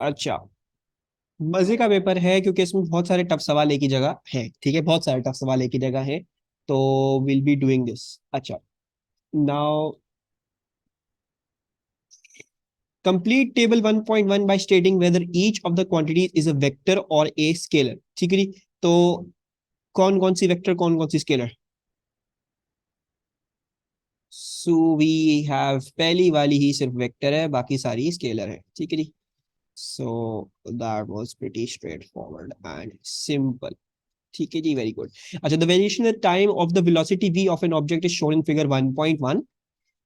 अच्छा, मजे का पेपर है क्योंकि इसमें बहुत सारे टफ सवाल एक ही जगह है, ठीक है, बहुत सारे टफ सवाल एक ही जगह है। तो विल बी डूइंग दिस। अच्छा, now complete table 1.1 by stating whether each of the quantities is a vector और ए स्केलर, ठीक है जी। तो कौन कौन सी वेक्टर, कौन कौन सी स्केलर? सो वी हैव पहली वाली ही सिर्फ वेक्टर है, बाकी सारी स्केलर है, ठीक है जी। So that was pretty straight forward and simple, ठीक है जी, वेरी गुड। अच्छा, the variation in time of the velocity v of an object is shown in figure 1.1।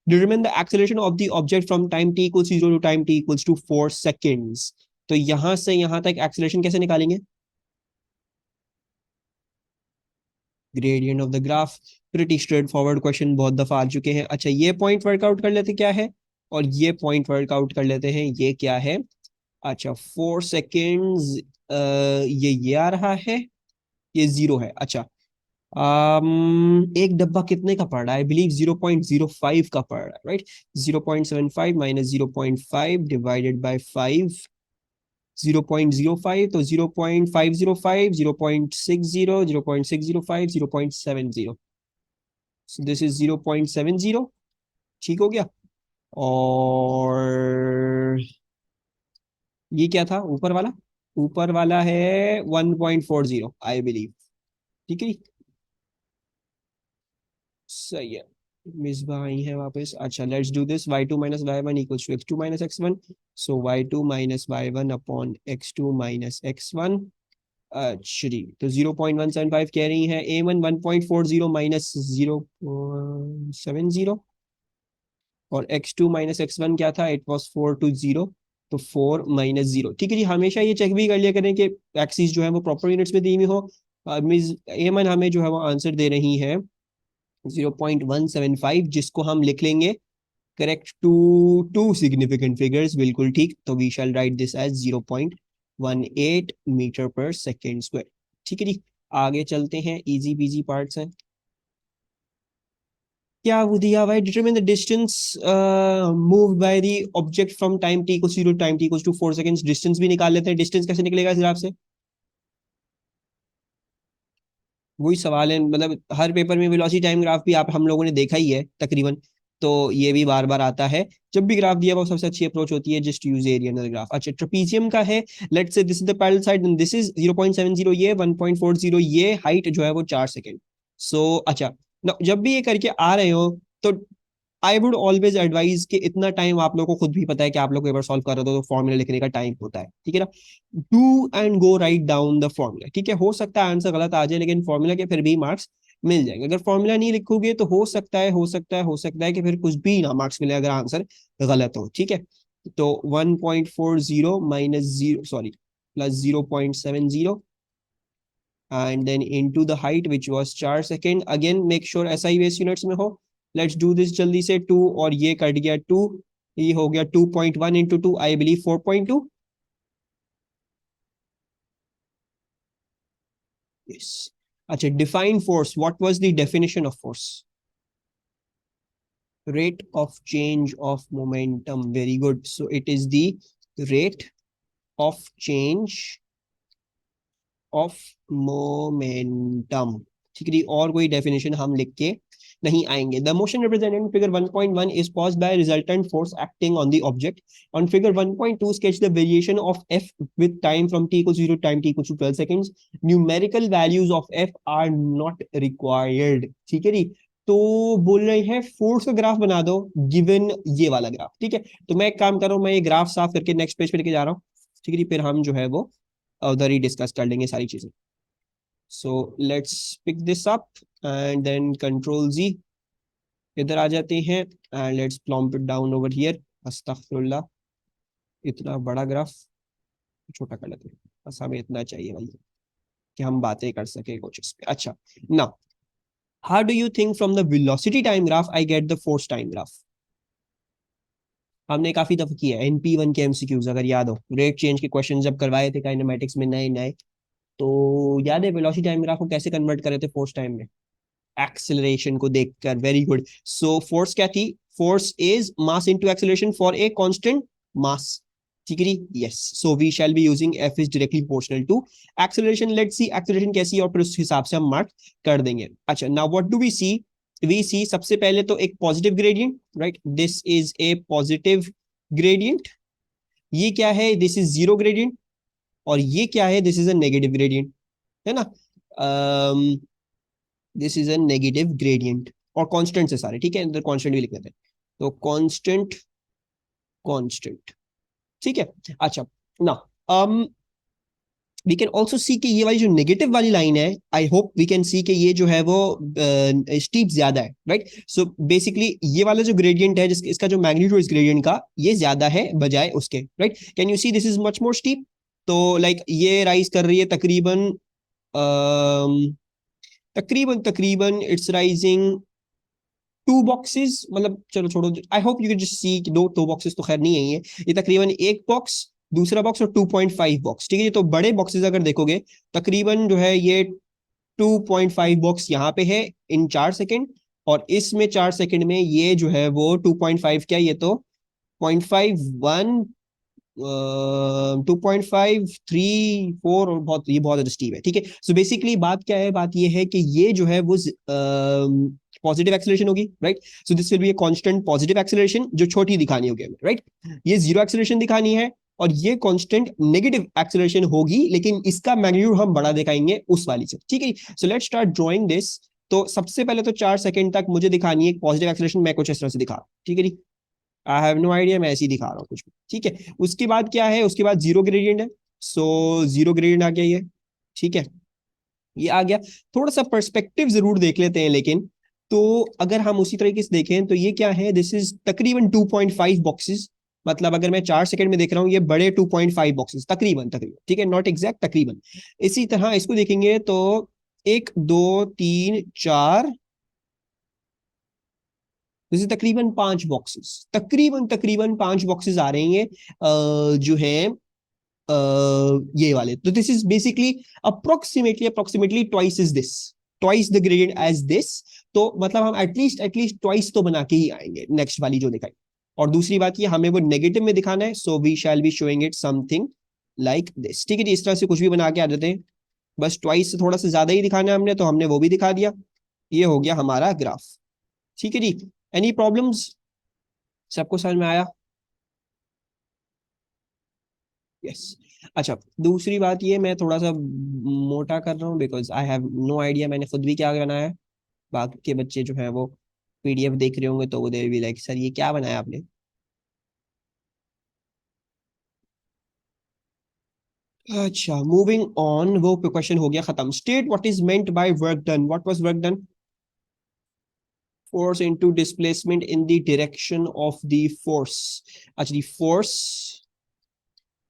Determine the acceleration of the object from time t equals 0 to time t equals to 4 seconds. तो यहां से यहां तक acceleration कैसे निकालेंगे? Gradient of the graph. Pretty straight forward question, बहुत दफा आ चुके हैं। अच्छा, ये पॉइंट वर्कआउट कर लेते क्या है, और ये पॉइंट वर्कआउट कर लेते हैं, ये क्या है? अच्छा, 4 सेकेंड्स, ये आ रहा है, ये जीरो है। अच्छा, एक डब्बा कितने का पड़ रहा है? आई बिलीव 0.05 का पड़ रहा है, राइट? 0.75 माइनस 0.5 डिवाइडेड बाय 5, 0.05, तो 0.505, 0.60, 0.605, 0.70। दिस इज 0.70, ठीक हो गया। और ये क्या था ऊपर वाला? ऊपर वाला है 1.40 आई बिलीव, ठीक है। सही है, मिसबा आई है वापस। अच्छा, let's do this. y2 minus Y one equals to x2 minus x1। So y2 minus Y one upon x2 minus x1। अच्छा जी, तो 0.175 कह रही है, ए वन 1.40 माइनस 0.70, और x2 माइनस x1 क्या था? It was 420। तो 4 - 0, ठीक है जी। हमेशा ये चेक भी कर लिया करें कि एक्सिस जो है वो प्रॉपर यूनिट्स में दी हुई हो। मीन्स ए वन हमें जो है वो आंसर दे रही है 0.175, जिसको हम लिख लेंगे correct to two significant figures, बिल्कुल ठीक। तो we shall write this as 0.18 metre per second square, ठीक है जी। आगे चलते हैं, इजी पीजी पार्ट्स हैं। क्या वो दिया हुआ है? Determine the distance moved by the object from time t equals 0 time t equals to 4 seconds. Distance भी निकाल लेते हैं। डिस्टेंस कैसे निकलेगा इस ग्राफ से? वही सवाल है, मतलब हर पेपर में वेलोसिटी टाइम ग्राफ भी आप हम लोगों ने देखा ही है तकरीबन, तो ये भी बार बार आता है। जब भी ग्राफ दिया वो सबसे अच्छी अप्रोच होती है just use area under graph. अच्छा, ट्रेपीजियम का है, let's say this is the parallel side and this is 0.70, ये 1.40, ये हाइट जो है वो 4 सेकंड। सो अच्छा, जब भी ये करके आ रहे हो तो आई वुड ऑलवेज एडवाइज कि इतना टाइम आप लोगों को खुद भी पता है कि आप लोग पेपर सॉल्व कर रहे हो तो फॉर्मूला लिखने का टाइम होता है, ठीक है ना। Do and go write down the formula, ठीक है। हो सकता है आंसर गलत आ जाए, लेकिन फॉर्मूला के फिर भी मार्क्स मिल जाएंगे। अगर फॉर्मूला नहीं लिखोगे तो हो सकता है, हो सकता है कि फिर कुछ भी ना मार्क्स मिले अगर आंसर गलत हो, ठीक है। तो 1.40 minus zero, sorry, plus 0.70, and then into the height which was 4 second. Again make sure SI base units में हो। लेट्स डू दिस जल्दी से। 2 और ये कट गया 2, ये हो गया 2.1 इंटू 2, आई बिलीव 4.2। यस। अच्छा, define force, what was the definition of force? Rate of change of momentum, very good. So it is the rate of change of momentum, ठीक है। और कोई डेफिनेशन हम लिख के नहीं आएंगे। The motion represented in figure 1.1 is caused by resultant force acting on the object. On figure 1.2 sketch the variation of f with time from t equals 0 to time t equals to 12 seconds. Numerical values of f are not required, ठीक है जी। तो बोल रहे हैं force का graph बना दो गिवन ये वाला ग्राफ, ठीक है। तो मैं एक काम कर रहा हूँ, मैं ये ग्राफ साफ करके नेक्स्ट पेज पे लेके जा रहा हूँ, ठीक है जी। फिर हम जो है वो उधर ही डिस्कस कर लेंगे सारी चीजें। So let's pick this up and then control जी, इधर आ जाते हैं and let's plonk it down over here. अस्तगफिरुल्लाह, इतना बड़ा ग्राफ छोटा कर लेते हैं, बस हमें इतना चाहिए भाई कि हम बातें कर सके कुछ इस पे। अच्छा, now how do you think from the velocity time graph I get the force time graph? हमने काफी दफा किया है NP1 के MCQs, अगर याद हो, रेट चेंज के क्वेश्चन जब करवाए थे काइनेमेटिक्स में नए नए, तो याद है वेलोसिटी टाइम ग्राफ को कैसे कन्वर्ट करे थे फोर्स टाइम में? एक्सेलरेशन को देखकर, वेरी गुड। सो फोर्स क्या थी? Force is mass into acceleration for a constant mass, ठीक है जी, yes, so we shall be using F is directly proportional to acceleration. Let's see acceleration कैसी है और फिर उस हिसाब से हम मार्क कर देंगे। अच्छा, नाउ व्हाट डू वी सी सबसे पहले तो एक positive gradient, right, this is a positive gradient. ये क्या है, दिस इज जीरो ग्रेडियंट। और ये क्या है, this is a negative gradient, है ना। This is a negative gradient और कांस्टेंट है सारे, ठीक है, अंदर कांस्टेंट भी लिख देते हैं। तो कांस्टेंट, कांस्टेंट, ठीक है। अच्छा, ना वी कैन ऑल्सो सी कि ये वाली जो नेगेटिव वाली लाइन है, I hope we can see कि ये जो है वो स्टीप ज्यादा है, राइट। सो बेसिकली ये वाला जो ग्रेडियंट है, जिसका इसका जो मैग्नीट्यूड इस ग्रेडियंट का, ये ज्यादा है बजाय उसके, right. Can you see this is much more steep. तो लाइक ये राइज कर रही है तकरीबन तकरीबन तकरीबन इट्स राइजिंग टू बॉक्सेस, मतलब चलो छोड़ो, I hope you can just see कि दो बॉक्सेस तो खैर नहीं है ये तकरीबन एक बॉक्स, दूसरा बॉक्स और 2.5 बॉक्स, ठीक है। तो बड़े बॉक्सेस अगर देखोगे, तकरीबन जो है ये 2.5 बॉक्स यहाँ पे है इन 4 सेकंड, और इसमें 4 सेकंड में ये जो है वो 2.5, क्या ये तो 0.51, 2.5, 3, 4, और बहुत, ये बहुत स्टीव है, ठीक है। सो बेसिकली बात क्या है, बात ये है कि ये जो है वो पॉजिटिव एक्सेलरेशन होगी, right. So this will be a constant positive acceleration, जो छोटी दिखानी होगी हमें, राइट। ये जीरो एक्सेलरेशन दिखानी है, और ये कांस्टेंट नेगेटिव एक्सेलरेशन होगी, लेकिन इसका मैग्नीट्यूड हम बड़ा दिखाएंगे उस वाली से, ठीक है। So let's start drawing this. तो सबसे पहले तो 4 सेकंड तक मुझे दिखानी है पॉजिटिव एक्सेलरेशन, मैं कुछ इस तरह से दिखा, ठीक है जी। आई हैव नो आइडिया, मैं ऐसे ही दिखा रहा हूँ कुछ भी, ठीक है। उसके बाद क्या है, उसके बाद जीरो ग्रेडियंट है। सो जीरो ग्रेडियंट आ गया ये, ठीक है, ये आ गया। थोड़ा सा पर्सपेक्टिव जरूर देख लेते हैं, लेकिन तो अगर हम उसी तरीके से देखें तो ये क्या है, दिस इज तकरीबन 2.5 बॉक्सेस। मतलब अगर मैं 4 सेकंड में देख रहा हूँ, ये बड़े 2.5 बॉक्सेस तकरीबन तकरीबन, ठीक है, नॉट एग्जैक्ट, तकरीबन। इसी तरह इसको देखेंगे तो 1, 2, 3, 4, जैसे तकरीबन 5 बॉक्सेस, तकरीबन तकरीबन 5 बॉक्सेस आ रहे हैं, जो है ये वाले। तो this is basically approximately approximately twice is this, twice the gradient as this. तो मतलब हम एटलीस्ट ट्वाइस तो बना के ही आएंगे नेक्स्ट वाली जो दिखाई। और दूसरी बात ये, हमें वो नेगेटिव में दिखाना है, so we shall be showing it something like this, ठीक है जी। इस तरह से कुछ भी बना के आ जाते हैं, बस ट्वाइस से थोड़ा सा ज्यादा ही दिखाना है हमने, तो हमने वो भी दिखा दिया। ये हो गया हमारा ग्राफ, ठीक है जी। एनी प्रॉब्लम्स, सबको समझ में आया? यस। अच्छा, दूसरी बात ये, मैं थोड़ा सा मोटा कर रहा हूँ because I have no idea मैंने खुद भी क्या बनाया है। बाकी के बच्चे जो है वो पीडीएफ देख रहे होंगे, तो वो देर भी लाइक, सर ये क्या बनाया आपने। अच्छा, मूविंग ऑन, वो क्वेश्चन हो गया खत्म। State what is meant by work done, what was work done? Force into displacement in the direction of the force. अच्छा, force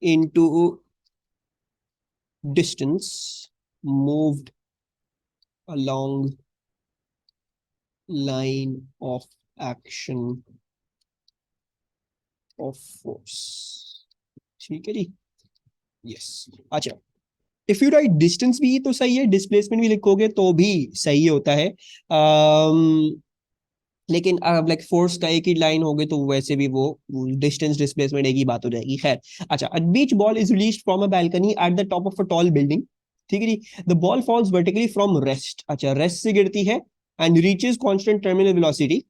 into distance moved along line of action of force, ठीक है जी, yes. अच्छा, if you write distance भी तो सही है, displacement भी लिखोगे तो भी सही होता है। लेकिन अब लाइक फोर्स का एक ही लाइन हो गई तो वैसे भी वो डिस्टेंस डिस्प्लेसमेंट एक ही बात हो जाएगी, खैर। अच्छा, a beach ball is released from a balcony at the top of a tall building, ठीक है जी। The ball falls vertically from rest, अच्छा रेस्ट से गिरती है, and reaches constant terminal velocity.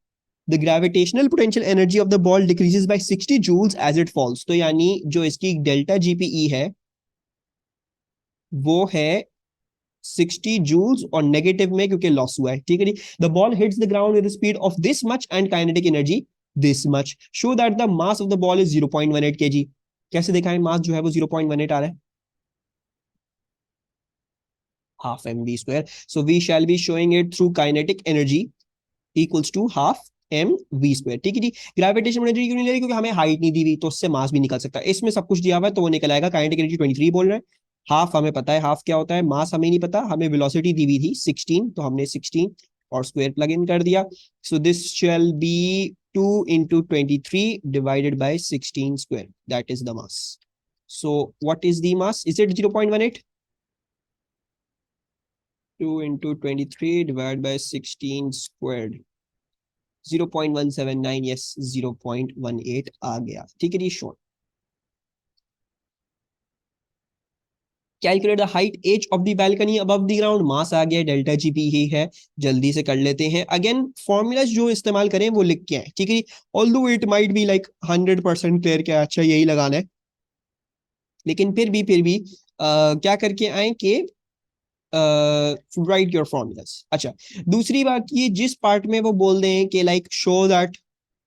The gravitational potential energy of the ball decreases by 60 joules as it falls. तो यानी जो इसकी डेल्टा जीपीई है वो है 60 जूल्स, और नेगेटिव में क्योंकि लॉस हुआ है, ठीक है जी। The ball hits the ground with speed of this much and kinetic energy this much, show that the mass of the ball is 0.18 kg। कैसे दिखाएं, मास जो है वो 0.18 आ रहा है, half M V square. So we shall be showing it through kinetic energy equals to half M V square, ठीक है जी। ग्रेविटेशन एनर्जी क्यों नहीं ले रही, क्योंकि हमें हाइट नहीं दी हुई, तो उससे मास भी निकल सकता है। इसमें सब कुछ दिया हुआ है तो वो निकल आएगा, काइनेटिक एनर्जी 23 बोल रहे हैं। हाफ हमें पता है, हाफ क्या होता है, मास हमें नहीं पता, हमें वेलोसिटी दी हुई थी 16, तो हमने 16 और स्क्वायर प्लग इन कर दिया। So this shall be 2 into 23 divided by 16 square, that is the mass. So what is the mass, is it 0.18? 2 into 23 divided by 16 squared, 0.179, yes 0.18 आ गया, ठीक है जी, sure. Calculate the height H of the balcony above the ground, mass आ गया, delta GP ही है, जल्दी से कर लेते हैं। अगेन फॉर्मूलाज जो इस्तेमाल करें वो लिख के आए, ठीक है। Although it might be like 100% clear क्या अच्छा यही लगाना है, लेकिन फिर भी क्या करके आए कि राइट योर फॉर्मूलाज। अच्छा, दूसरी बात ये जिस पार्ट में वो बोल रहे हैं कि लाइक शो दैट,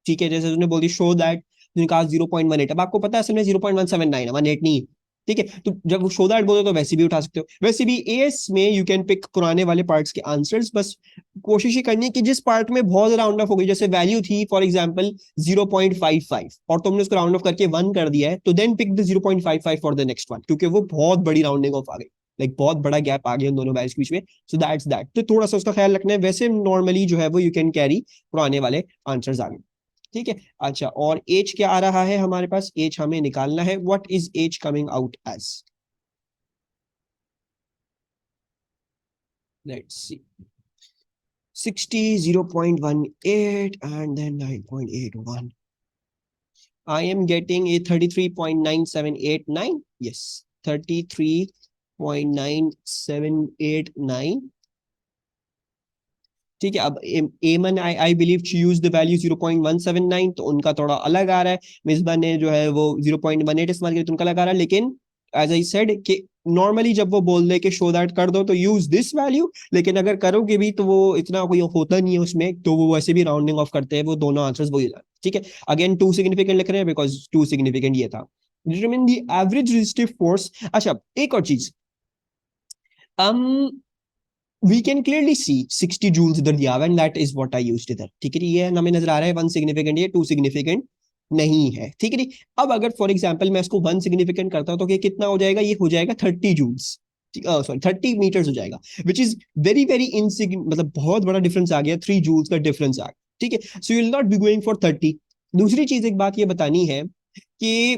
ठीक है, जैसे उसने बोल दी शो दैट, कहा 0.18, अब आपको पता है असल में 0.179 है, 18 नहीं है, ठीक है। तो जब वो शो दैट बोलो तो वैसे भी उठा सकते हो। वैसे भी एएस में यू कैन पिक पुराने वाले पार्ट्स के आंसर्स, बस कोशिश ही करनी है कि जिस पार्ट में बहुत राउंड ऑफ हो गई, जैसे वैल्यू थी फॉर एग्जांपल 0.55 और तुमने उसको राउंड ऑफ करके 1 कर दिया है, तो then pick the 0.55 for the next one, क्योंकि वो बहुत बड़ी राउंडिंग ऑफ आ गई, लाइक बहुत बड़ा गैप आ गया उन दोनों वैल्यूज के बीच में। सो दैट्स दैट, तो थोड़ा सा उसका ख्याल रखना है। वैसे नॉर्मली जो है वो यू कैन कैरी पुराने वाले आंसर्स आगे, ठीक है। अच्छा, और एज क्या आ रहा है हमारे पास, एज हमें निकालना है, what is as coming out as, let's see, 60, 0.18 and then 9.81. I am getting a 33.9789. Yes, 33.9789. ठीक है। अब Aman I believe to use the value 0.179, तो उनका थोड़ा अलग आ रहा है। मिसबा ने जो है वो 0.18 इस्तेमाल किया तो उनका अलग आ रहा है, लेकिन एज आई सेड कि नॉर्मली जब वो बोल दे कि शो दैट कर दो तो यूज दिस वैल्यू, लेकिन अगर करोगे भी तो वो इतना कोई होता नहीं है उसमें, तो वो वैसे भी राउंडिंग ऑफ करते हैं, वो दोनों आंसर्स वही जाते हैं, ठीक है। अगेन टू सिग्निफिकेंट लिख रहे हैं बिकॉज टू सिग्निफिकेंट ये था। Determine the average resistive force. अच्छा, एक और चीज, um we can clearly see 60 joules इधर दिया हुआ है, and that is what I used इधर, ठीक है। ये हमें नजर आ रहा है 1 सिग्निफिकेंट, ये 2 सिग्निफिकेंट नहीं है, ठीक है। अब अगर फॉर एग्जांपल मैं इसको 1 सिग्निफिकेंट करता हूं तो ये कितना हो जाएगा, ये हो जाएगा 30 जूल्स, सॉरी 30 मीटर्स हो जाएगा, which is very very insignificant, मतलब बहुत बड़ा डिफरेंस आ गया, 3 जूल्स का डिफरेंस आ गया, ठीक है। So you will not be going for 30। दूसरी चीज एक बात ये बतानी है कि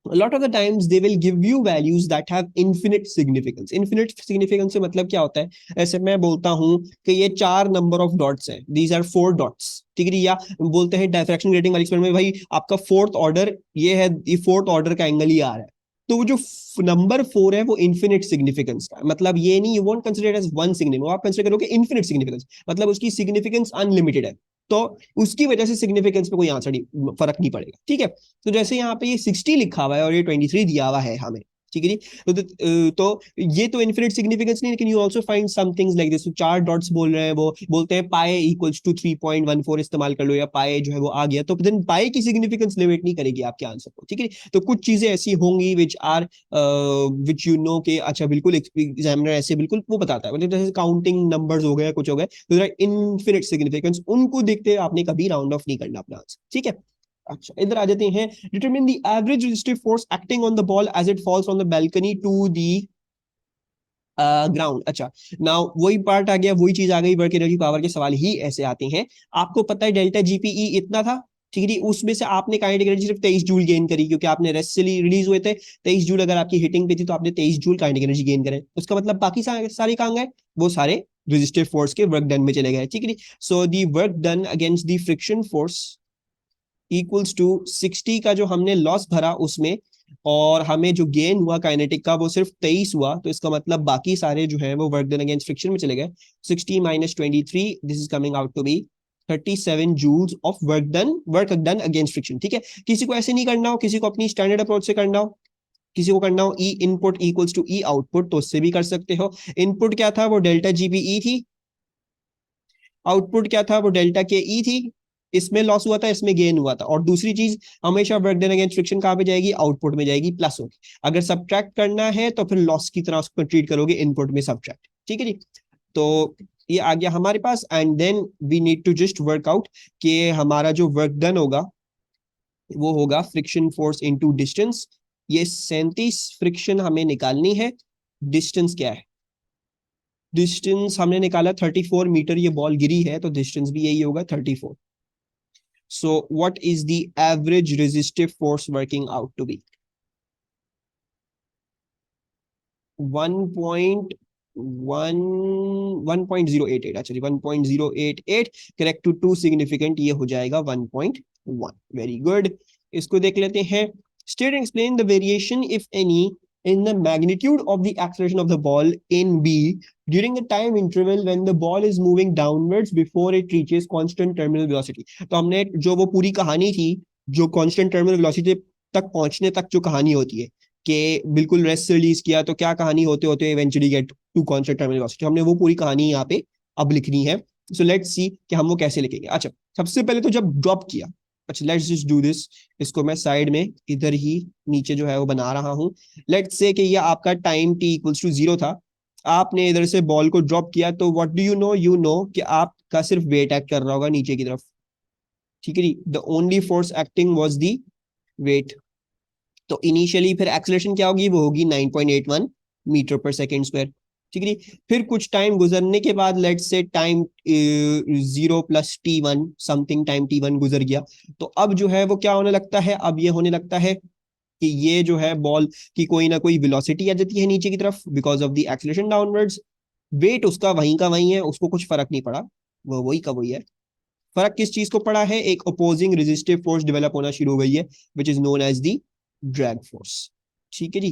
a lot of the times they will give you values that have infinite significance। infinite significance से मतलब क्या होता है, ऐसे मैं बोलता हूं कि ये 4 नंबर ऑफ डॉट्स हैं, these are 4 dots, ठीक है। या बोलते हैं डायफ्रैक्शन ग्रेटिंग वाली एक्सपेरिमेंट में, भाई आपका फोर्थ ऑर्डर ये है, ये फोर्थ ऑर्डर का एंगल ही आ रहा है, तो वो जो नंबर 4 है वो इन्फिनिट सिग्निफिकेंस का, मतलब ये नहीं, you won't consider as one significance, आप कंसीडर करोगे इन्फिनिट सिग्निफिकेंस, मतलब उसकी सिग्निफिकेंस अनलिमिटेड है, तो उसकी वजह से सिग्निफिकेंस पे कोई आंसर नहीं, फर्क नहीं पड़ेगा, ठीक है। तो जैसे यहाँ पे ये 60 लिखा हुआ है और ये 23 दिया हुआ है हमें, ठीक है जी। तो ये तो इन्फिनिट सिग्निफिकेंस नहीं, लेकिन you also find some things like this. तो 4 डॉट्स बोल रहे हैं, वो बोलते हैं पाए इक्वल्स टू 3.14 इस्तेमाल कर लो, या पाए जो है वो आ गया, तो देन पाए की सिग्निफिकेंस लिमिट नहीं करेगी आपके आंसर को, ठीक है। तो कुछ चीजें ऐसी होंगी which are which you know के अच्छा बिल्कुल एग्जामिनर ऐसे बिल्कुल वो बताता है, मतलब जैसे काउंटिंग नंबर्स हो गए, कुछ हो गए, तो इन्फिनिट सिग्निफिकेंस, उनको देखते हुए आपने कभी राउंड ऑफ नहीं करना अपना आंसर, ठीक है। अच्छा, इधर आ जाते हैं, determine the average resistive force acting on the ball as it falls from the balcony to the ground. अच्छा, नाउ वही पार्ट आ गया, वही चीज आ गई, वर्क एनर्जी पावर के सवाल ही ऐसे आते हैं। आपको पता है डेल्टा जीपीई इतना था, ठीक है, उसमें से आपने काइनेटिक एनर्जी सिर्फ 23 जूल गेन करी, क्योंकि आपने रेस्ट से रिलीज हुए थे 23 जूल, अगर आपकी हिटिंग पे थी तो आपने 23 जूल काइनेटिक एनर्जी गेन करे, उसका मतलब बाकी सारे कहाँ गए, वो सारे रेजिस्टिव फोर्स के वर्क डन में चले गए, ठीक है। So the work done against the friction force equals to 60 का जो हमने लॉस भरा उसमें, और हमें जो गेन हुआ काइनेटिक का वो सिर्फ 23 हुआ, तो इसका मतलब बाकी सारे जो है वो वर्क डन अगेंस्ट फ्रिक्शन में चले गए। 60 minus 23, this is coming out to be 37 joules of work done against friction, ठीक है। किसी को ऐसे नहीं करना हो, किसी को अपनी स्टैंडर्ड अप्रोच से करना हो, किसी को करना हो E input equals to E output, तो उससे भी कर सकते हो। इनपुट क्या था, वो डेल्टा जीपीई थी, आउटपुट क्या था, वो डेल्टा के ई थी, इसमें लॉस हुआ था, इसमें गेन हुआ था। और दूसरी चीज, हमेशा वर्क डन अगेंस्ट फ्रिक्शन कहां पे जाएगी, आउटपुट में जाएगी, प्लस होगी। अगर सब्ट्रैक्ट करना है तो फिर लॉस की तरह उसको ट्रीट करोगे, इनपुट में सब्ट्रैक्ट, ठीक है जी। तो ये आ गया हमारे पास, and then we need to just work out कि हमारा जो वर्क डन होगा वो होगा फ्रिक्शन फोर्स इनटू डिस्टेंस। ये 37 फ्रिक्शन हमें निकालनी है, डिस्टेंस क्या है, डिस्टेंस हमने निकाला 34 मीटर, ये बॉल गिरी है तो डिस्टेंस भी यही होगा 34। So what is the average resistive force working out to be 1.088। अच्छा जी, 1.088 करेक्ट टू टू सिग्निफिकेंट, ये हो जाएगा 1.1। वेरी गुड, इसको देख लेते हैं। State and explain the variation, if any, in the magnitude of the acceleration of the ball in B during the time interval when the ball is moving downwards before it reaches constant terminal velocity. तो हमने जो वो पूरी कहानी थी, जो constant terminal velocity तक पहुंचने तक जो कहानी होती है कि बिल्कुल रेस्ट रिलीज किया तो क्या कहानी होते होते eventually get to constant terminal velocity, हमने वो पूरी कहानी यहाँ पे अब लिखनी है. सो लेट्स सी कि हम वो कैसे लिखेंगे. अच्छा, सबसे पहले तो जब ड्रॉप किया, अच्छा लेट्स जस्ट डू दिस. इसको मैं साइड में इधर ही नीचे जो है वो बना रहा हूँ. लेट्स से कि ये आपका टाइम t इक्वल्स टू 0 था. आपने इधर से बॉल को ड्रॉप किया तो व्हाट डू यू नो कि आपका सिर्फ वेट एक्ट कर रहा होगा नीचे की तरफ. ठीक है जी. The only force acting was the weight. तो इनिशियली फिर एक्सेलरेशन क्या होगी, वो होगी 9.81 मीटर पर सेकेंड स्क्वायर. ठीक है. फिर कुछ टाइम गुजरने के बाद let's say time 0 + t1 something time t1 गुजर गया. तो अब जो है वो क्या होने लगता है, अब ये होने लगता है कि ये जो है बॉल की कोई ना कोई वेलोसिटी आ जाती है नीचे की तरफ because of the acceleration downwards. Weight उसका वहीं का वहीं है, उसको कुछ फर्क नहीं पड़ा, वो वही का वही है. फर्क किस चीज को पड़ा है, एक अपोजिंग रेजिस्टिव फोर्स डेवलप होना शुरू हो गई है which is known as the drag force. ठीक है जी.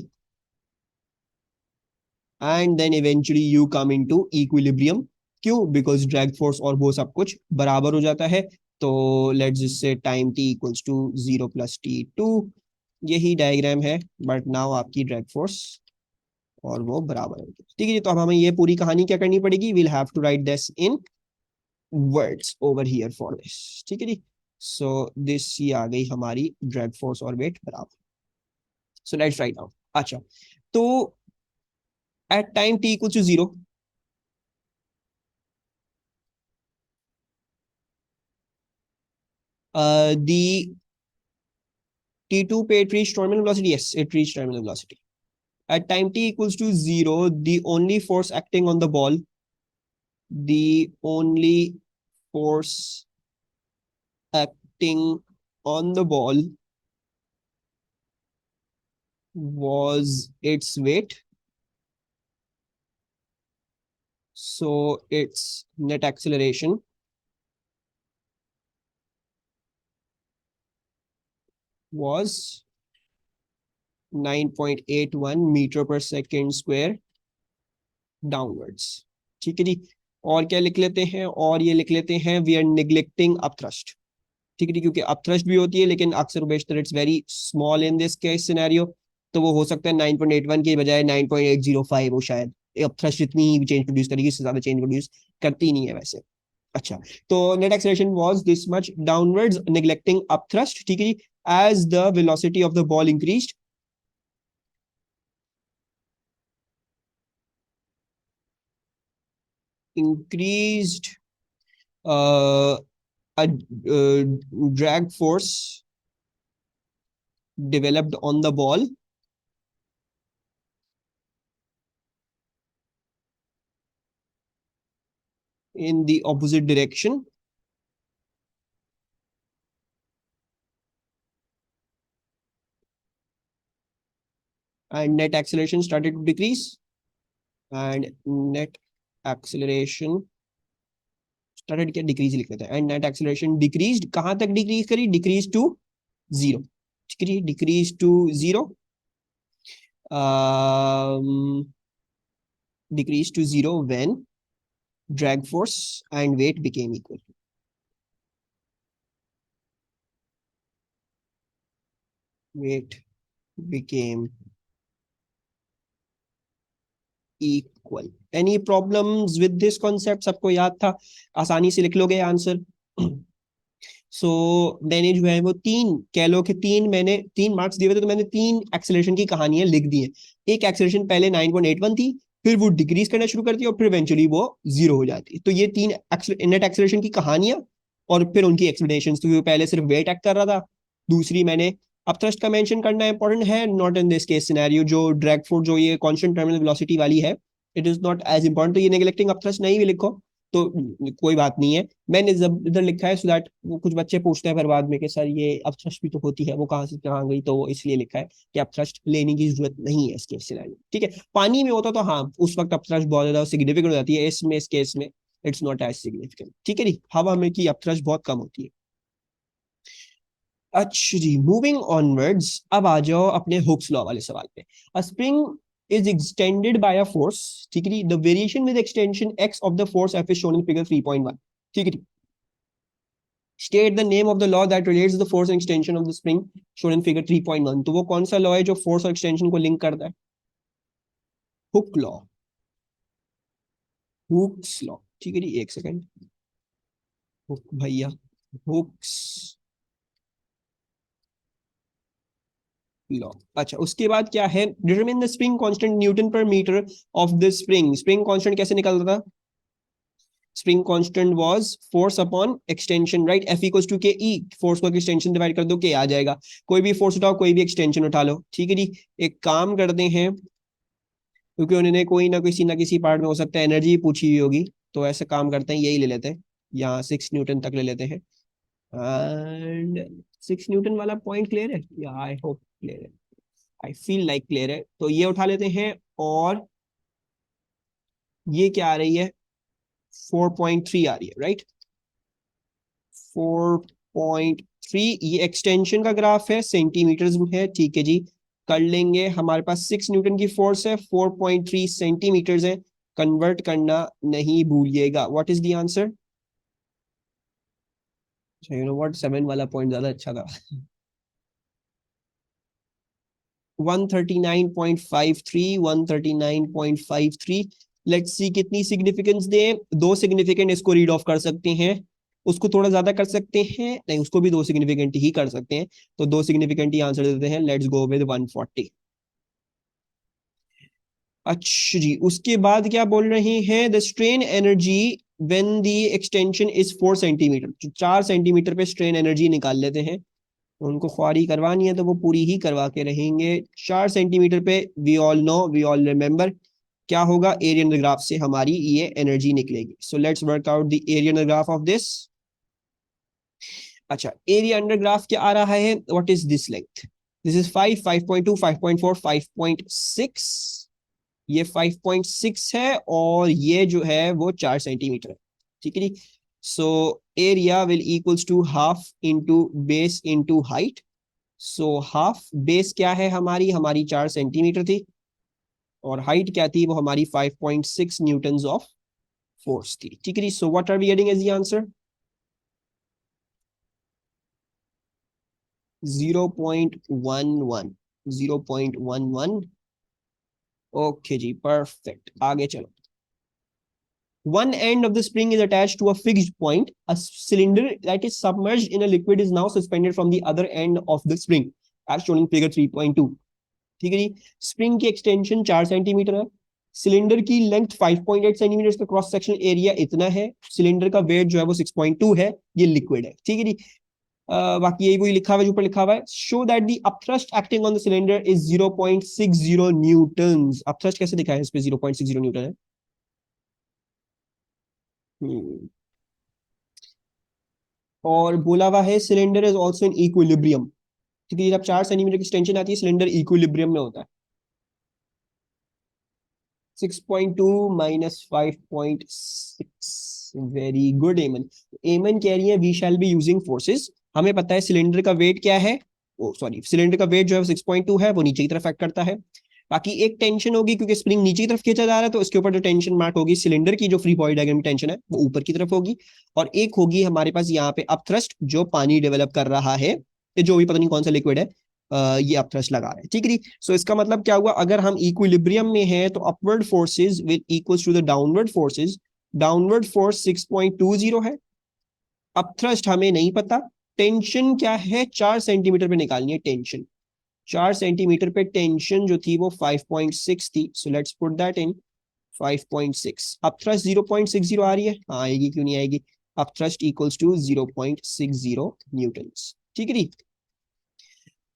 And then eventually you come into equilibrium. क्यों, बिकॉज ड्रैग फोर्स और वो सब कुछ बराबर हो जाता है. तो let's just say time t equals to 0 + t2. यही डायग्राम है बट नाउ आपकी ड्रैग फोर्स और वो बराबर होगी. ठीक है जी. तो अब हमें ये पूरी कहानी क्या करनी पड़ेगी, we'll have to write this in words over here for this. ठीक है जी. सो दिस ये आ गई हमारी ड्रैग फोर्स और वेट बराबर. So let's write down. अच्छा, तो at time t equals to 0, the t2 पे it reached terminal velocity. Yes, it reached terminal velocity. At time t equals to 0, the only force acting on the ball, the only force acting on the ball was its weight. So its net acceleration was 9.81 metre per second square downwards. ठीक है जी. और क्या लिख लेते हैं, और ये लिख लेते हैं वी आर निग्लेक्टिंग अपथ्रस्ट. ठीक है, क्योंकि अपथ्रस्ट भी होती है लेकिन अक्सर बेशतर it's very small in this case scenario. तो वो हो सकता है 9.81 की बजाय 9.805 हो शायद. अपथ्रस्ट इतनी ही चेंज प्रोड्यूस करेगी, इससे ज्यादा चेंज प्रोड्यूस करती नहीं है वैसे. अच्छा, तो net acceleration was this much downwards neglecting upthrust. ठीक है जी. As the velocity of the ball increased, increased a drag force developed on the ball in the opposite direction, and net acceleration started to decrease, and net acceleration started क्या decrease लिख लेते हैं, and net acceleration decreased. कहाँ तक decrease करी, decrease to 0. ठीक है, decrease to 0, decrease to 0 when drag force and weight became equal. Weight became equal. Any problems with this concept? सबको याद था, आसानी से लिख लोगे आंसर. सो मैंने जो है वो तीन कह लो कि मैंने 3 मार्क्स दिए हुए थे, तो मैंने 3 एक्सेलरेशन की कहानियां लिख दी हैं. एक एक्सेलरेशन पहले 9.81 थी, फिर वो डिक्रीज करना शुरू करती है और फिर इवेंचुअली वो 0 हो जाती है. तो ये 3 नेट एक्सेलरेशन की कहानियां और फिर उनकी एक्सप्लेनेशन. तो पहले सिर्फ वेट एक्ट कर रहा था. दूसरी मैंने अपथ्रस्ट का मेंशन करना इंपॉर्टेंट है, not in this case scenario. जो ड्रैग फोर्स जो ये कांस्टेंट टर्मिनल वेलोसिटी वाली है, it is not as important. तो ये नेग्लेक्टिंग अपथ्रस्ट नहीं भी लिखो तो कोई बात नहीं है. मैंने जब इधर लिखा है सो दैट वो कुछ बच्चे पूछते हैं फिर बाद में कि सर ये अपथ्रस्ट भी तो होती है, वो कहाँ से कहाँ गई, तो वो इसलिए लिखा है कि अपथ्रस्ट लेने की जरूरत नहीं है इस केस सिनेरियो. ठीक है, पानी में होता तो हाँ उस वक्त अपथ्रस्ट बहुत ज्यादा सिग्निफिकेंट हो जाती है. इसमें इस केस में इट्स नॉट एज सिग्निफिकेंट. ठीक है जी. हवा में की अपथ्रस्ट बहुत कम होती है. अच्छा जी, मूविंग ऑनवर्ड्स, अब आ जाओ अपने हुक्स लॉ वाले सवाल पे। अ spring is extended by a force, ठीक है जी, the variation with extension x of the force f is shown in figure 3.1, ठीक है जी। State the name of the law that relates the force and extension of the spring shown in figure 3.1, तो वो कौन सा law है जो force और extension को लिंक करता है? हुक लॉ, हुक्स लॉ, ठीक है जी, एक सेकंड। हुक भैया, हुक्स लॉ। अच्छा, उसके बाद क्या है? Determine the spring constant newton per metre of the spring. Spring constant कैसे निकलता था? Spring constant was force upon extension, right? F equals to K E, force को एक्सटेंशन डिवाइड कर दो, के आ जाएगा। कोई भी फोर्स उठाओ, कोई भी एक्सटेंशन उठा लो, ठीक है जी। एक काम करते हैं, क्योंकि उन्होंने कोई ना किसी पार्ट में हो सकता है एनर्जी पूछी हुई होगी, तो ऐसा काम करते हैं, यही ले लेते हैं, यहाँ 6 न्यूटन तक ले लेते हैं। एंड 6 न्यूटन वाला पॉइंट क्लियर है या? आई होप क्लियर है, आई फील लाइक क्लियर है। तो ये उठा लेते हैं, और ये क्या आ रही है? 4.3 आ रही है, राइट? 4.3, ये एक्सटेंशन का ग्राफ है, सेंटीमीटर्स में है, ठीक है जी। कर लेंगे, हमारे पास 6 न्यूटन की फोर्स है, 4.3 सेंटीमीटर्स है, कन्वर्ट करना नहीं भूलिएगा। What is the answer? You know what, 7 वाला पॉइंट ज्यादा अच्छा था। 139.53, 139.53। लेट्स सी कितनी सिग्निफिकेंस दे। दो सिग्निफिकेंट इसको रीड ऑफ कर सकते हैं, उसको थोड़ा ज्यादा कर सकते हैं, नहीं उसको भी दो सिग्निफिकेंट ही कर सकते हैं, तो दो सिग्निफिकेंट ही आंसर देते हैं। Let's go with 140। अच्छा जी, उसके बाद क्या बोल रहे हैं? The strain energy when the extension is 4 centimetre, 4 centimetre पे स्ट्रेन एनर्जी निकाल लेते हैं। उनको ख्वारी करवानी है तो वो पूरी ही करवा के रहेंगे। 4 सेंटीमीटर पे we all know, we all remember, क्या होगा? एरिया अंडर ग्राफ से हमारी ये एनर्जी निकलेगी। So let's work out the area under graph of this. अच्छा, एरिया अंडर ग्राफ क्या आ रहा है? What is this length? This is 5, 5.2, 5.4, 5.6। ये 5.6 है, और ये जो है वो 4 सेंटीमीटर है, ठीक है जी। So area will equals to half into base into height. So half, base क्या है हमारी? हमारी 4 सेंटीमीटर थी, और हाइट क्या थी? वो हमारी 5.6 न्यूटन ऑफ फोर्स थी, ठीक है जी। So what are we getting as the answer? 0.11, 0.11। Okay जी, परफेक्ट, आगे चलो। One end of the spring is attached to a fixed point. A cylinder that is submerged in a liquid is now suspended from the other end of the spring, as shown in figure 3.2, ठीक है जी। Spring की extension 4 centimetre है, cylinder की length 5.8 centimetre का, cross sectional area इतना है, cylinder का weight जो है वो 6.2 है, ये लिक्विड है, ठीक है जी। बाकी यही वही लिखा हुआ है जो ऊपर लिखा हुआ है। Show that the upthrust acting on the cylinder is 0.60 Newton. Upthrust कैसे दिखा है इस पे? 0.60 न्यूटन है। हम्म। और बोला हुआ है cylinder is also in equilibrium, क्योंकि जब 4 सेंटीमीटर की एक्सटेंशन आती है, सिलेंडर इक्विलिब्रियम में होता है। 6.2 माइनस 5.6, वेरी गुड एमन। एमन कह रही है we shall be using forces. हमें पता है सिलेंडर का वेट क्या है, ओ सॉरी, सिलेंडर का वेट जो है 6.2 है, वो नीचे की तरफ एक्ट करता है। बाकी एक टेंशन होगी, क्योंकि स्प्रिंग नीचे की तरफ खींचा जा रहा है, तो इसके ऊपर जो टेंशन मार्क होगी सिलेंडर की, जो फ्री बॉडी डायग्राम में टेंशन है, वो ऊपर की तरफ होगी। और एक होगी हमारे पास यहाँ पे अपथ्रस्ट, जो पानी डेवलप कर रहा है, जो भी पता नहीं कौन सा लिक्विड है, ये अपथ्रस्ट लगा रहे हैं, ठीक है। सो इसका मतलब क्या हुआ? अगर हम इक्विलिब्रियम में हैं तो upward forces will equals to the downward forces. Downward force 6.20 है, अपथ्रस्ट हमें नहीं पता, टेंशन क्या है? 4 सेंटीमीटर पे निकालनी है टेंशन। 4 सेंटीमीटर पे टेंशन जो थी वो 5.6 थी, so let's put that in 5.6। Upthrust 0.60 आ रही है, हाँ आएगी, क्यों नहीं आएगी? अपथ्रस्ट इक्वल्स टू 0.60 न्यूटन, ठीक है जी।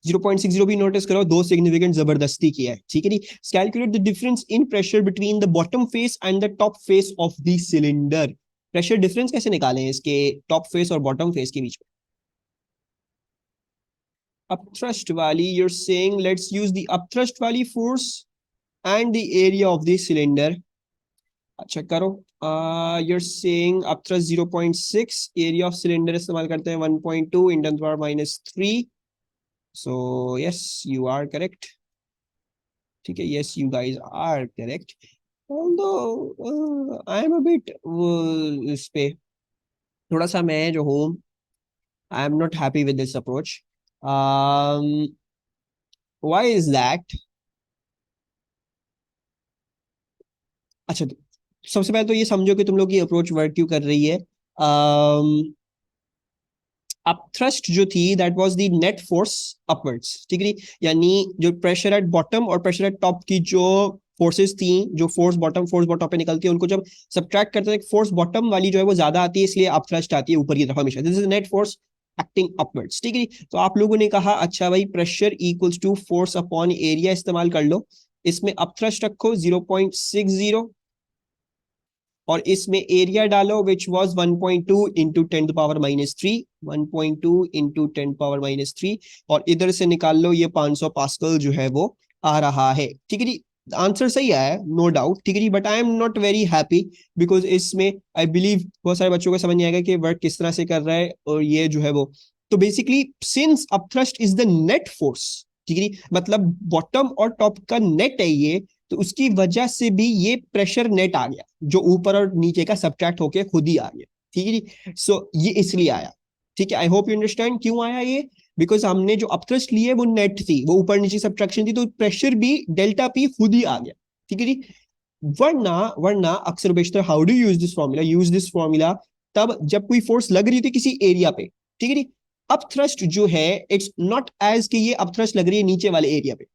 0.60 भी नोटिस करो, दो सिग्निफिकेंट जबरदस्ती किया है, ठीक है जी। Calculate the difference in pressure between the bottom face and the top face of the cylinder. Pressure difference कैसे निकालें इसके टॉप फेस और बॉटम फेस के बीच में? अपथ्रस्ट वाली, you're saying let's use the upthrust वाली force and the area of the cylinder। अच्छा करो, you're saying upthrust 0.6, area of cylinder इस्तेमाल करते हैं 1.2 × 10⁻³ so yes you are correct. ठीक है, yes you guys are correct, although I am a bit इस पे थोड़ा सा मैं जो हूँ I am not happy with this approach. Why is that? अच्छा, सबसे पहले तो ये समझो कि तुम लोग की अप्रोच वर्क क्यों कर रही है. अपथ्रस्ट जो थी that was the net force upwards, ठीक है, यानी जो प्रेशर एट बॉटम और प्रेशर एट टॉप की जो फोर्सेस थी, जो फोर्स बॉटम पे निकलती है, उनको जब सब्ट्रैक्ट करते हैं फोर्स बॉटम वाली जो है वो ज्यादा आती है, इसलिए अपथ्रस्ट आती है ऊपर की तरफ हमेशा. This is net force acting upwards, ठीक है. तो आप लोगों ने कहा अच्छा भाई pressure equals to force upon area इस्तेमाल कर लो, इसमें अपथ्रस्ट रखो 0.60 और इसमें एरिया डालो विच वाज 1.2 इंटू 10⁻³ 1.2 इंटू 10⁻³ और इधर से निकाल लो ये 500 पास्कल जो है वो आ रहा है, ठीक है जी. आंसर सही आया है नो डाउट, ठीक है जी, but I am not very happy because इसमें आई बिलीव बहुत सारे बच्चों को समझ नहीं आएगा कि वर्क किस तरह से कर रहा है और ये जो है वो. तो basically since upthrust is the net force, ठीक है जी, मतलब बॉटम और टॉप का नेट है ये, तो उसकी वजह से भी ये प्रेशर नेट आ गया जो ऊपर और नीचे का सब्ट्रैक्ट होके खुद ही आ गया, ठीक है जी. सो ये इसलिए आया, ठीक है. आई होप यू अंडरस्टैंड क्यों आया ये, बिकॉज हमने जो अपथ्रस्ट लिए वो नेट थी, वो ऊपर नीचे सब्ट्रैक्शन थी, तो प्रेशर भी डेल्टा पी खुद ही आ गया, ठीक है जी. वरना वरना अक्सर बेशतर how do use this formula तब जब कोई फोर्स लग रही थी किसी एरिया पे, ठीक है जी. अपथ्रस्ट जो है इट्स नॉट एज कि ये अपथ्रस्ट लग रही है नीचे वाले एरिया पे,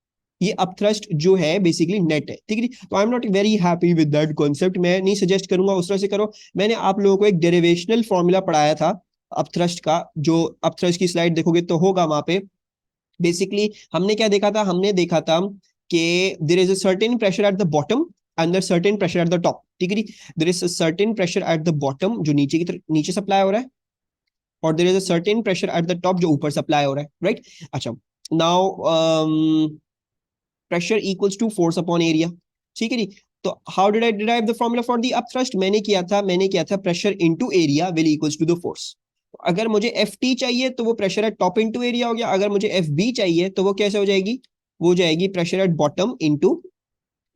ये अपथ्रस्ट जो है बेसिकली नेट है, ठीक है. तो आई am not very happy with that concept. मैं नहीं सजेस्ट करूंगा उस तरह से करो. मैंने आप लोगों को एक डेरिवेशनल फॉर्मूला पढ़ाया था अपथ्रस्ट का, जो अपथ्रस्ट की स्लाइड देखोगे तो होगा वहां पे. बेसिकली हमने क्या देखा था, हमने देखा था कि there is a certain pressure at the bottom and certain pressure at the top, ठीक है. There is a certain pressure at the bottom जो नीचे की तरफ नीचे सप्लाई हो रहा है, और there is a certain pressure at the top जो ऊपर सप्लाई हो रहा है, राइट. अच्छा, now pressure equals to force upon area, ठीक है जी. तो how did I derive the formula for the upthrust, मैंने किया था pressure into area will equals to the force. अगर मुझे एफ टी चाहिए तो वो pressure at top into area हो गया, अगर मुझे एफ बी चाहिए तो वो कैसे हो जाएगी, वो हो जाएगी pressure at bottom into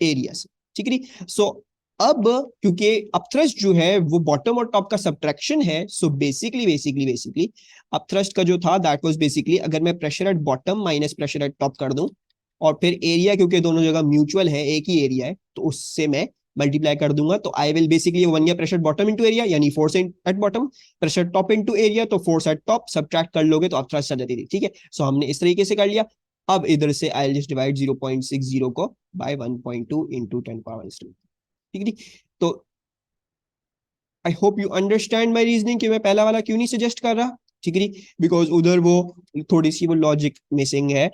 area से, ठीक है. सो अब क्योंकि अपथ्रस्ट जो है वो बॉटम और टॉप का सब्ट्रैक्शन है, सो बेसिकली अपथ्रस्ट का जो था दैट वाज बेसिकली, अगर मैं pressure at bottom minus pressure at top कर दूं और फिर एरिया क्योंकि दोनों जगह म्यूचुअल है, एक ही एरिया है, तो उससे मैं मल्टीप्लाई कर दूंगा, तो आई विल बेसिकली वन गया प्रेशर बॉटम इनटू एरिया यानी force at bottom, pressure top into area तो फोर्स एट टॉप, सब्ट्रैक्ट कर लोगे तो अपथ्रस्ट आ जाती थी, ठीक है. सो हमने इस तरीके से कर लिया. अब इधर से आई जस्ट डिवाइड 0.60 को बाय 1.2 इंटू 10⁻², ठीक है. तो I hope you understand my reasoning कि मैं पहला वाला क्यों नहीं सजेस्ट कर रहा, ठीक है. बिकॉज उधर वो थोड़ी सी वो लॉजिक मिसिंग है,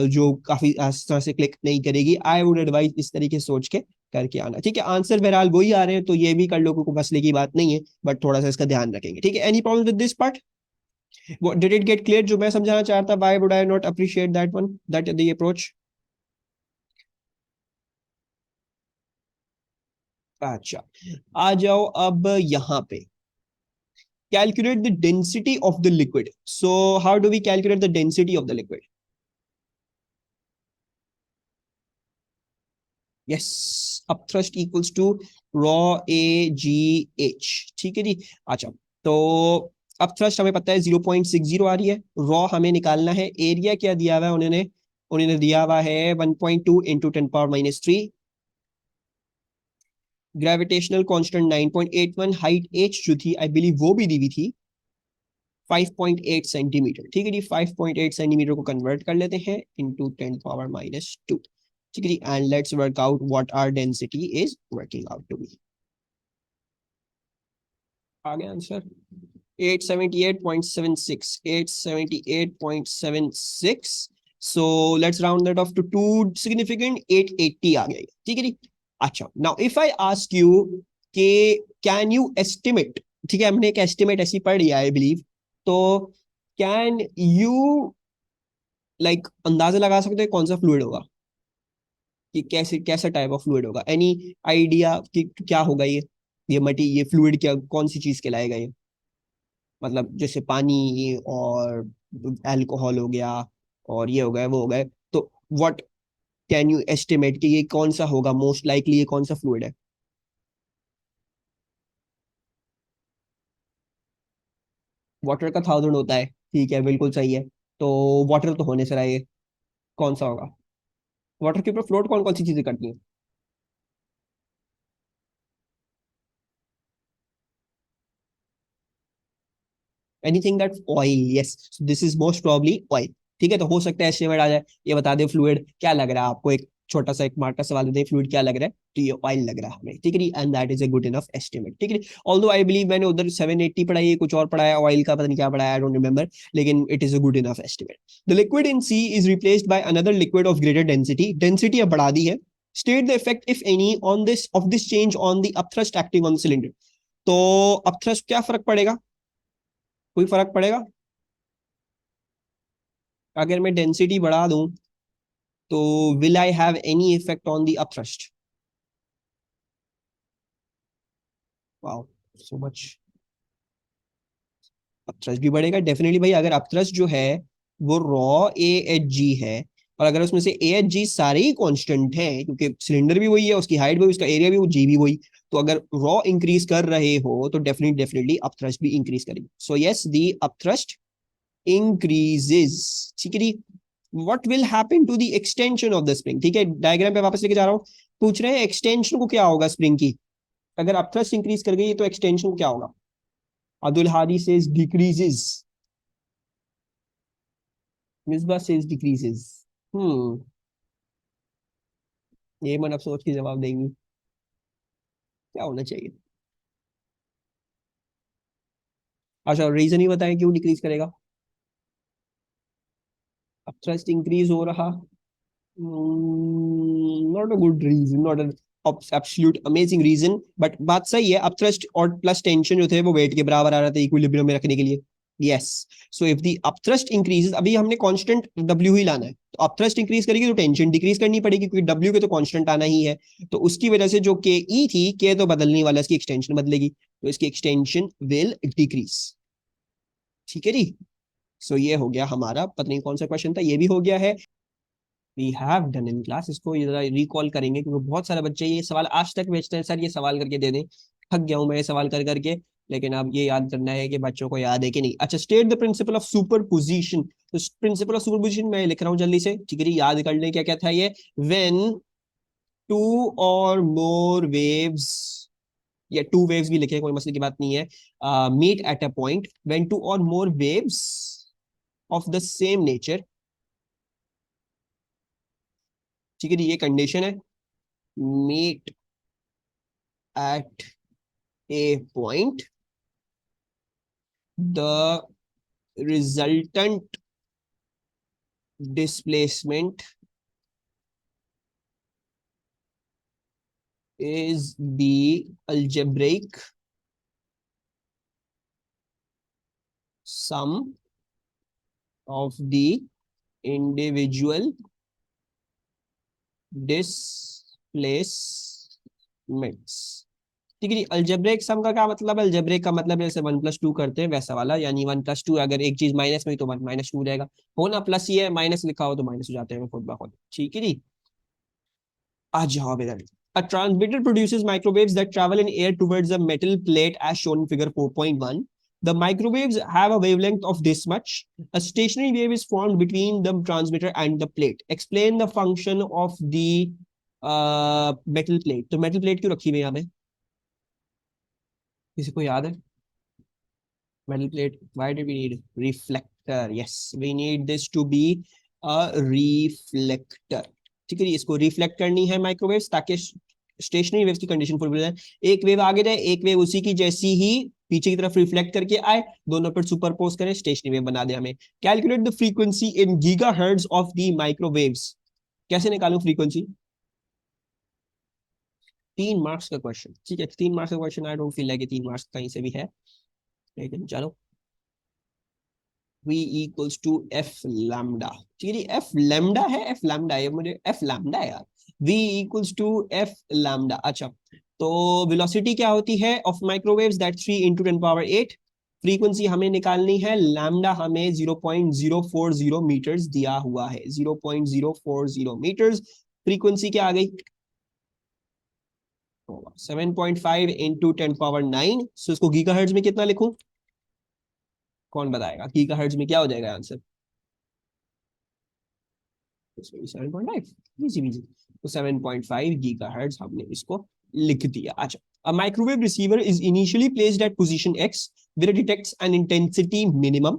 जो काफी तरह से क्लिक नहीं करेगी. आई वुड एडवाइज इस तरीके सोच के करके आना, ठीक है. आंसर बहरहाल वही आ रहे हैं तो ये भी कर लो, कोई मसले की बात नहीं है, बट थोड़ा सा इसका ध्यान रखेंगे, ठीक है. Any problem with this part, did it get clear जो मैं समझाना चाहता, why would I not appreciate that one, that the approach. अच्छा, आ जाओ अब यहाँ पे. Calculate the density of the liquid. So how do we calculate the density of the liquid? Yes, upthrust equals to raw AGH, ठीक है जी. अच्छा, तो upthrust हमें पता है 0.60 आ रही है, रॉ हमें निकालना है. एरिया क्या दिया हुआ है उन्होंने, उन्होंने दिया हुआ है 1.2 into 10⁻³ gravitational constant 9.81, height h जो थी आई बिलीव वो भी दी हुई थी 5.8 सेंटीमीटर, ठीक है जी. 5.8 सेंटीमीटर को कन्वर्ट कर लेते हैं इनटू 10⁻², ठीक है जी. And let's work out what our density is working out to be. आ गया answer 878.76, 878.76. So let's round that off to two significant 880 आ गया, ठीक है जी. अच्छा, now if I ask you के कैन यू एस्टिमेट, ठीक है, हमने एक एस्टिमेट ऐसी पढ़ लिया आई बिलीव, तो कैन यू लाइक अंदाजा लगा सकते हैं कौन सा फ्लूइड होगा, कि कैसे कैसा टाइप ऑफ फ्लूइड होगा, एनी आइडिया कि क्या होगा ये. ये मटी ये फ्लूइड क्या कौन सी चीज कहलाएगा ये? मतलब जैसे पानी और अल्कोहल हो गया और ये हो गया वो हो गए, तो व्हाट कैन यू एस्टिमेट कि ये कौन सा होगा, मोस्ट लाइकली ये कौन सा फ्लूइड है? वाटर का 1000 होता है, ठीक है बिल्कुल सही है। तो वाटर तो होने से रहा ये, कौन सा होगा? वाटर के ऊपर फ्लोट कौन कौन सी चीजें करती हैं? Anything that oil, yes this is most probably oil. ठीक है, तो हो सकता है एस्टिमेट आ जाए। ये बता दे फ्लूइड क्या लग रहा है आपको, एक छोटा सा एक मार्क का सवाल देते हैं, फ्लूइड क्या लग रहा है, तो ये ऑयल लग रहा है हमें, ठीक है नी, and that is a good enough estimate, ठीक है। ऑल्दो आई बिलीव मैंने उधर 780 पढ़ाई है, कुछ और पढ़ाया ऑयल का, पता नहीं क्या पढ़ाया, आई डोंट रिमेंबर, लेकिन it is a good enough estimate. The liquid in C is replaced by another liquid of greater density, density अब बढ़ा दी है। State the effect if any on this of this change on the upthrust acting on cylinder. तो upthrust क्या फर्क पड़ेगा, कोई फर्क पड़ेगा? अगर मैं डेंसिटी बढ़ा दूं तो will I have any effect on the upthrust? Wow, so much. Upthrust भी बढ़ेगा डेफिनेटली भाई, अगर अपथ्रस्ट जो है वो रॉ ए एच जी है, और अगर उसमें से ए एच जी सारे ही कांस्टेंट हैं, क्योंकि सिलेंडर भी वही है, उसकी हाइट भी, उसका एरिया भी, वो जी भी वही, तो अगर रॉ इंक्रीज कर रहे हो तो डेफिनेटली डेफिनेटली अपथ्रस्ट भी इंक्रीज करेगी। So yes the upthrust increases, ठीक है जी। What will happen to the extension of the spring, ठीक है, डायग्राम पे वापस लेके जा रहा हूँ। पूछ रहे हैं एक्सटेंशन को क्या होगा स्प्रिंग की, अगर अपथ्रस्ट इंक्रीज कर गई तो एक्सटेंशन को क्या होगा? Abdul Hadi says decreases, Misba says decreases. Hmm, ये मन अब सोच के जवाब देंगी, क्या होना चाहिए? अच्छा, रीजन ही बताएं क्यों डिक्रीज करेगा? अपथ्रस्ट इंक्रीज हो रहा, not a good reason, not an absolute amazing reason, but बात सही है, अपथ्रस्ट और प्लस टेंशन जो थे वो वेट के बराबर आ रहे थे इक्विलिब्रियम में रखने के लिए। Yes, so if the upthrust increases, अभी हमने कांस्टेंट डब्ल्यू ही लाना है, तो अपथ्रस्ट इंक्रीज करेगी तो टेंशन डिक्रीज करनी पड़ेगी, क्योंकि डब्ल्यू के तो कांस्टेंट आना ही है। तो उसकी वजह से जो के ई थी, के तो बदलने वाला, इसकी एक्सटेंशन बदलेगी, तो इसकी एक्सटेंशन विल डिक्रीज, ठीक है जी। सो ये हो गया हमारा, पता नहीं कौन सा क्वेश्चन था, ये भी हो गया है। We have done in class, इसको जरा रिकॉल करेंगे, क्योंकि बहुत सारे बच्चे ये सवाल आज तक भेजते हैं, सर ये सवाल करके दे दें, थक गया हूं मैं ये सवाल कर करके। लेकिन अब ये याद करना है कि बच्चों को याद है कि नहीं। अच्छा, state the principle of superposition, तो प्रिंसिपल ऑफ सुपरपोजिशन मैं लिख रहा हूँ जल्दी से, ठीक है, याद कर ले क्या क्या था ये। व्हेन टू और मोर वेव्स, या टू वेव्स भी लिखे, कोई मसले की बात नहीं है, meet at a point, when two और more waves of the same nature, ठीक है, ये कंडीशन है, meet at a point, the resultant displacement is the algebraic sum of the individual displacements, ठीक है जी। अल्जेब्रिक सम का क्या मतलब है? अल्जेब्रिक का मतलब जैसे 1+2 करते हैं वैसा वाला, यानी 1+2, अगर एक चीज माइनस में ही तो 1 - 2 हो जाएगा, हो ना, प्लस ही है, माइनस लिखा हो तो माइनस हो जाते हैं खुद ब खुद, ठीक है जी। आ जाओ इधर। A transmitter produces microwaves that travel in air towards a metal plate as shown in figure 4.1. The microwaves have a wavelength of this much. A stationary wave is formed between the transmitter and the plate. Explain the function of the metal plate. तो metal plate क्यों रखी हुई है यहाँ पे, किसी को याद है? Metal plate, why do we need reflector? Yes, we need this to be a reflector, ठीक है, इसको रिफ्लेक्ट करनी है माइक्रोवेव्स, ताकि स्टेशनरी वेव्स की कंडीशन फुलफिल हो जाए, एक वेव आगे जाए, एक वेव उसी की जैसी ही पीछे की तरफ रिफ्लेक्ट करके आए, दोनों पर सुपरपोज करें, स्टेशनरी वेव बना दे हमें। Calculate the frequency in gigahertz of the microwaves, कैसे निकालूं फ्रीक्वेंसी? 3 मार्क्स का क्वेश्चन, ठीक है, 3 मार्क्स का question, I don't feel like 3 marks कहीं से भी है, लेकिन चलो। V equals to F lambda, ठीक है, एफ लैम्डा है, एफ लैम्डा है, मुझे एफ लैम्डा है यार, V equals to F lambda. अच्छा, तो वेलोसिटी क्या होती है of microwaves, that 3 into 10⁻8। Frequency हमें निकालनी है, लैम्डा हमें 0.040 मीटर्स दिया हुआ है, 0.040 मीटर्स। फ्रीक्वेंसी क्या आ गई, 7.5 इंटू 10⁻9। सो इसको गीगाहर्ट्ज में कितना लिखूं, कौन बताएगा गीगाहर्ट्ज में क्या हो जाएगा आंसर? 7.5, easy easy. तो 7.5 गीगाहर्ट्ज हमने इसको लिख दिया। अच्छा, a microwave receiver is initially placed at position X where it detects an intensity minimum.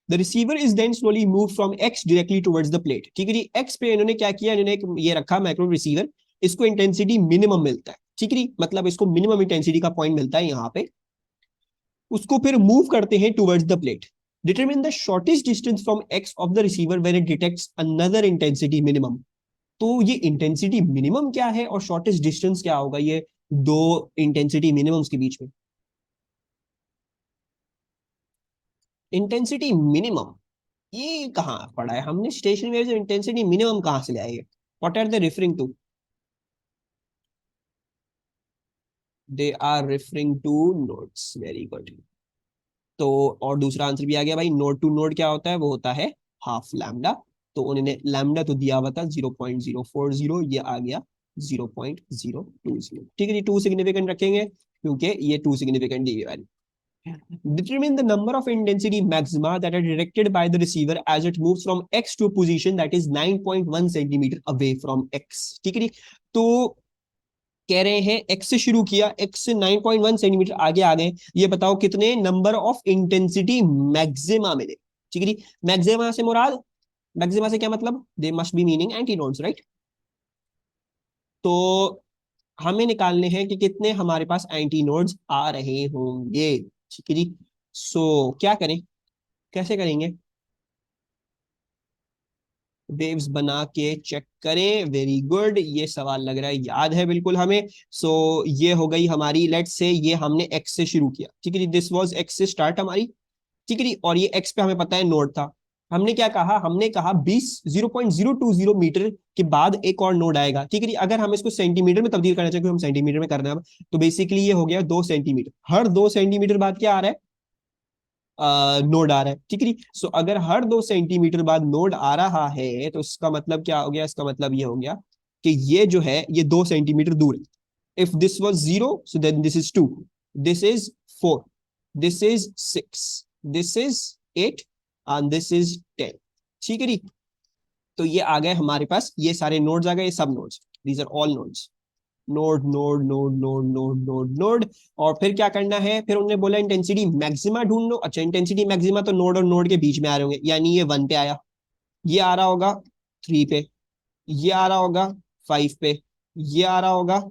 The receiver is then slowly moved from X directly towards the plate. ठीक है जी, X पे इन्होंने क्या किया, इन्होंने एक ये रखा माइक्रोवेव रिसीवर, इसको इंटेंसिटी मिनिमम मिलता है, ठीक है जी, मतलब इसको मिनिमम इंटेंसिटी का पॉइंट मिलता है यहाँ पे, उसको फिर मूव करते हैं towards the plate. Determine the shortest distance from x of the receiver when it detects another intensity minimum. तो ये इंटेंसिटी मिनिमम क्या है और शॉर्टेस्ट डिस्टेंस क्या होगा, ये दो इंटेंसिटी मिनिमम्स के बीच में। इंटेंसिटी मिनिमम ये कहाँ पढ़ा है हमने, स्टेशनरी वेव से इंटेंसिटी मिनिमम कहाँ से लाएंगे, what are they referring to? They are referring to nodes, very good. तो और दूसरा आंसर भी आ गया भाई, नोड टू नोड क्या होता है, वो होता है हाफ लैम्डा। तो उन्होंने लैम्डा तो दिया हुआ था 0.040, ये आ गया 0.020। ठीक है जी, टू सिग्निफिकेंट रखेंगे क्योंकि ये two significant the value. Determine the number of intensity maxima that are detected by the receiver as it moves from X to a position that is 9.1 centimeter away from X। ठीक है जी, तो कह रहे हैं x से शुरू किया, x से 9.1 सेंटीमीटर आगे आ गए, ये बताओ कितने नंबर ऑफ इंटेंसिटी मैक्सिमा मिले। ठीक है जी, मैक्सिमा से मुराद, मैक्सिमा से क्या मतलब, they must be meaning anti nodes, right. तो हमें निकालने हैं कि कितने हमारे पास एंटी नोड्स आ रहे होंगे। ठीक है जी, सो क्या करें, कैसे करेंगे, वेव्स बना के चेक करें। वेरी गुड, ये सवाल लग रहा है याद है बिल्कुल हमें। सो ये हो गई हमारी, लेट्स से ये हमने एक्स से शुरू किया, ठीक है जी, दिस वाज एक्स से स्टार्ट हमारी, ठीक है जी, और ये एक्स पे हमें पता है नोड था। हमने क्या कहा, हमने कहा 0.020 मीटर के बाद एक और नोड आएगा। ठीक है जी, अगर हम इसको सेंटीमीटर में तब्दील करना चाहें, हम सेंटीमीटर में करना है, तो बेसिकली ये हो गया 2 सेंटीमीटर, हर 2 सेंटीमीटर बाद क्या आ रहा है, नोड आ रहा है। ठीक है जी, सो अगर हर 2 सेंटीमीटर बाद नोड आ रहा है तो इसका मतलब क्या हो गया, इसका मतलब ये हो गया कि ये जो है ये 2 सेंटीमीटर दूर है। If this was 0 so then this is 2, this is 4, this is 6, this is 8 and this is 10। ठीक है जी, तो ये आ गए हमारे पास, ये सारे नोड्स आ गए, सब nodes, these are all nodes, node node node node node node node. और फिर क्या करना है, फिर उन्होंने बोला इंटेंसिटी मैक्सिमा ढूंढ लो। अच्छा, इंटेंसिटी मैक्सिमा तो नोड और नोड के बीच में आ रहे होंगे, यानी ये 1 पे आया, ये आ रहा होगा 3 पे, ये आ रहा होगा 5 पे, ये आ रहा होगा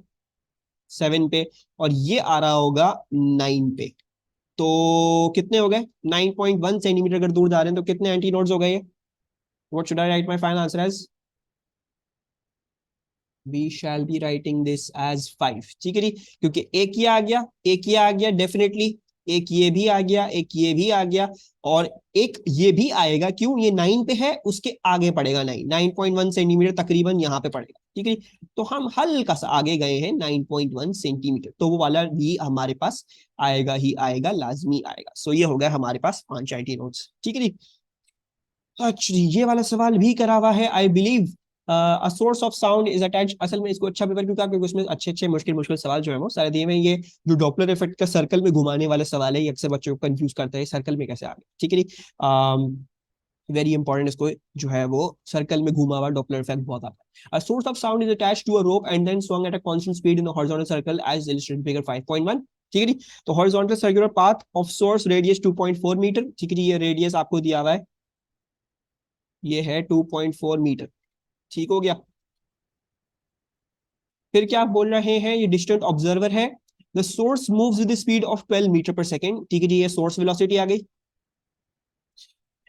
7 पे, और ये आ रहा होगा 9 पे। तो कितने हो गए, 9.1 सेंटीमीटर अगर दूर जा रहे हैं तो कितने एंटी नोड्स हो गए। What should I write my final answer as, we shall be writing this as 5। ठीक है जी, क्योंकि एक ये आ गया, एक ये आ गया डेफिनेटली, एक ये भी आ गया, एक ये भी आ गया, और एक ये भी आएगा, क्यों, ये 9 पे है, उसके आगे पड़ेगा 9.1 सेंटीमीटर तकरीबन यहाँ पे पड़ेगा। ठीक है जी, तो हम हल्का सा आगे गए हैं 9.1 सेंटीमीटर, तो वो वाला भी हमारे पास आएगा ही आएगा, लाजमी आएगा। सो ये हो गया हमारे पास 5 एंटी नोड्स। ठीक है जी, अच्छा ये वाला सवाल भी करा हुआ है, I believe a source of sound is attached. असल में इसको अच्छा पेपर क्यों कहा, क्योंकि उसमें अच्छे अच्छे मुश्किल मुश्किल सवाल जो है वो सारे दिए हुए हैं। ये जो डॉपलर इफेक्ट का सर्कल में घुमाने वाला सवाल है, ये अक्सर बच्चों को कंफ्यूज करता है, सर्कल में कैसे आ गया। ठीक है जी, वेरी इंपॉर्टेंट, इसको जो है वो सर्कल में घुमा हुआ डॉपलर इफेक्ट बहुत आता है। A source of sound is attached to a rope and then swung at a constant speed in the horizontal circle as illustrated figure 5.1। ठीक है जी, तो horizontal circular path of source radius 2.4 metre. ठीक है जी, ये रेडियस आपको दिया हुआ है, ये है 2.4 मीटर। ठीक हो गया, फिर क्या बोल रहे हैं, ये डिस्टेंट ऑब्जर्वर है। The source moves with the speed of 12 metre per second. ठीक है जी, ये सोर्स वेलोसिटी आ गई,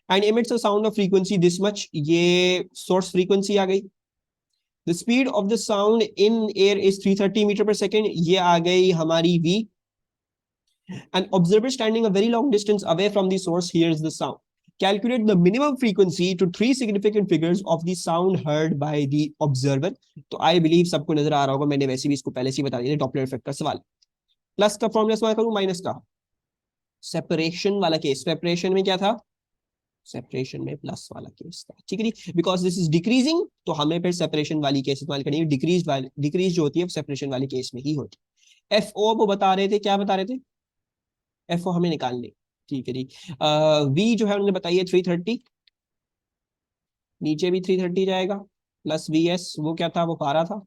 and emits a sound of frequency this much, ये सोर्स फ्रीक्वेंसी आ गई। The speed of the sound in air is 330 metre per second, ये आ गई हमारी v। And observer standing a very long distance away from the source hears the sound. Calculate the minimum frequency to 3 significant figures of the sound heard by the observer. तो I believe सबको नजर आ रहा होगा, मैंने वैसे भी इसको पहले से ही बता दिया, डॉपलर इफेक्ट का सवाल। प्लस का फॉर्मूला इस्तेमाल करूं, माइनस का? सेपरेशन वाला केस, सेपरेशन में क्या था? सेपरेशन में प्लस वाला केस था, ठीक है जी। बिकॉज दिस इज डिक्रीजिंग, तो हमें फिर सेपरेशन वाली केस इस्तेमाल करनी है। डिक्रीज जो होती है सेपरेशन वाली केस में ही होती है। एफ ओ वो बता रहे थे, क्या बता रहे थे? एफ ओ हमें निकालने, ठीक है जी। वी जो है उन्होंने बताई है 330, नीचे भी 330 जाएगा, प्लस वी एस वो क्या था? वो 12 था।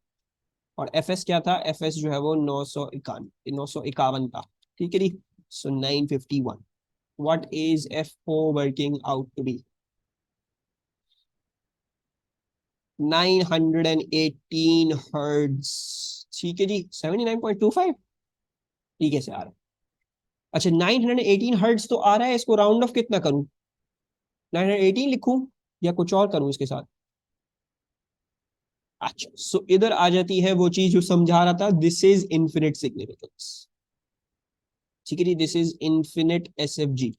और एफ एस क्या था? एफ एस जो है वो 951 था, ठीक है जी। So 951, what is F O working out to be? 918 hertz, ठीक है जी। 79.25, ठीक है से आ रहा है। अच्छा 918 हर्ट्ज तो आ रहा है, इसको राउंड ऑफ कितना करूं? 918 लिखूं या कुछ और करूं इसके साथ? अच्छा सो इधर आ जाती है वो चीज जो समझा रहा था, दिस इज इन्फिनिट सिग्निफिकेंस, ठीक है जी। This is infinite S F जी।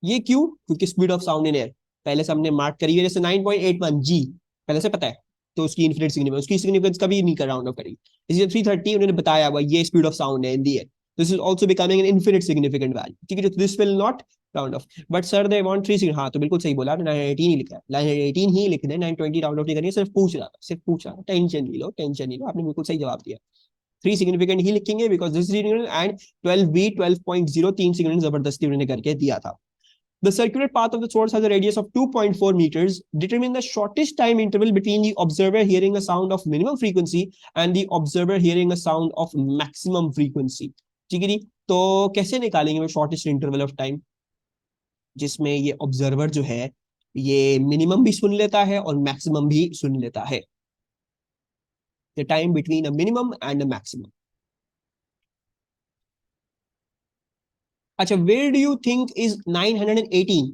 ये क्यों? क्योंकि speed of sound in air पहले से हमने मार्क करी है, जैसे 9.81 जी पहले से पता है, तो उसकी इन्फिनिट सिग्निफिकेंस, उसकी सिग्निफिकेंस कभी नहीं कर राउंड ऑफ करी। इसी 330 उन्होंने बताया हुआ ये स्पीड ऑफ साउंड है in the air, this is also becoming an infinite significant value, ठीक है। This will not round off, but sir they want 3, हाँ तो बिल्कुल सही बोला, 918 ही लिखा है, 918 ही लिख दे, 920 राउंड ऑफ नहीं करिए, सिर्फ पूछ रहा था, सिर्फ पूछ रहा था, टेंशन नहीं लो, टेंशन नहीं लो, आपने बिल्कुल सही जवाब दिया। 3 सिग्निफिकेंट ही लिखेंगे because this and 12 be 12.0 3 significant जबरदस्ती उन्होंने करके दिया था। The circular path of the source has a radius of 2.4 meters. Determine the shortest time interval between the observer hearing a sound of minimum frequency and the observer hearing a sound of maximum frequency. ठीक है जी। तो कैसे निकालेंगे वो shortest interval of time जिसमें ये observer जो है ये मिनिमम भी सुन लेता है और मैक्सिमम भी सुन लेता है? The time between a minimum and a maximum. अच्छा where do you think is 918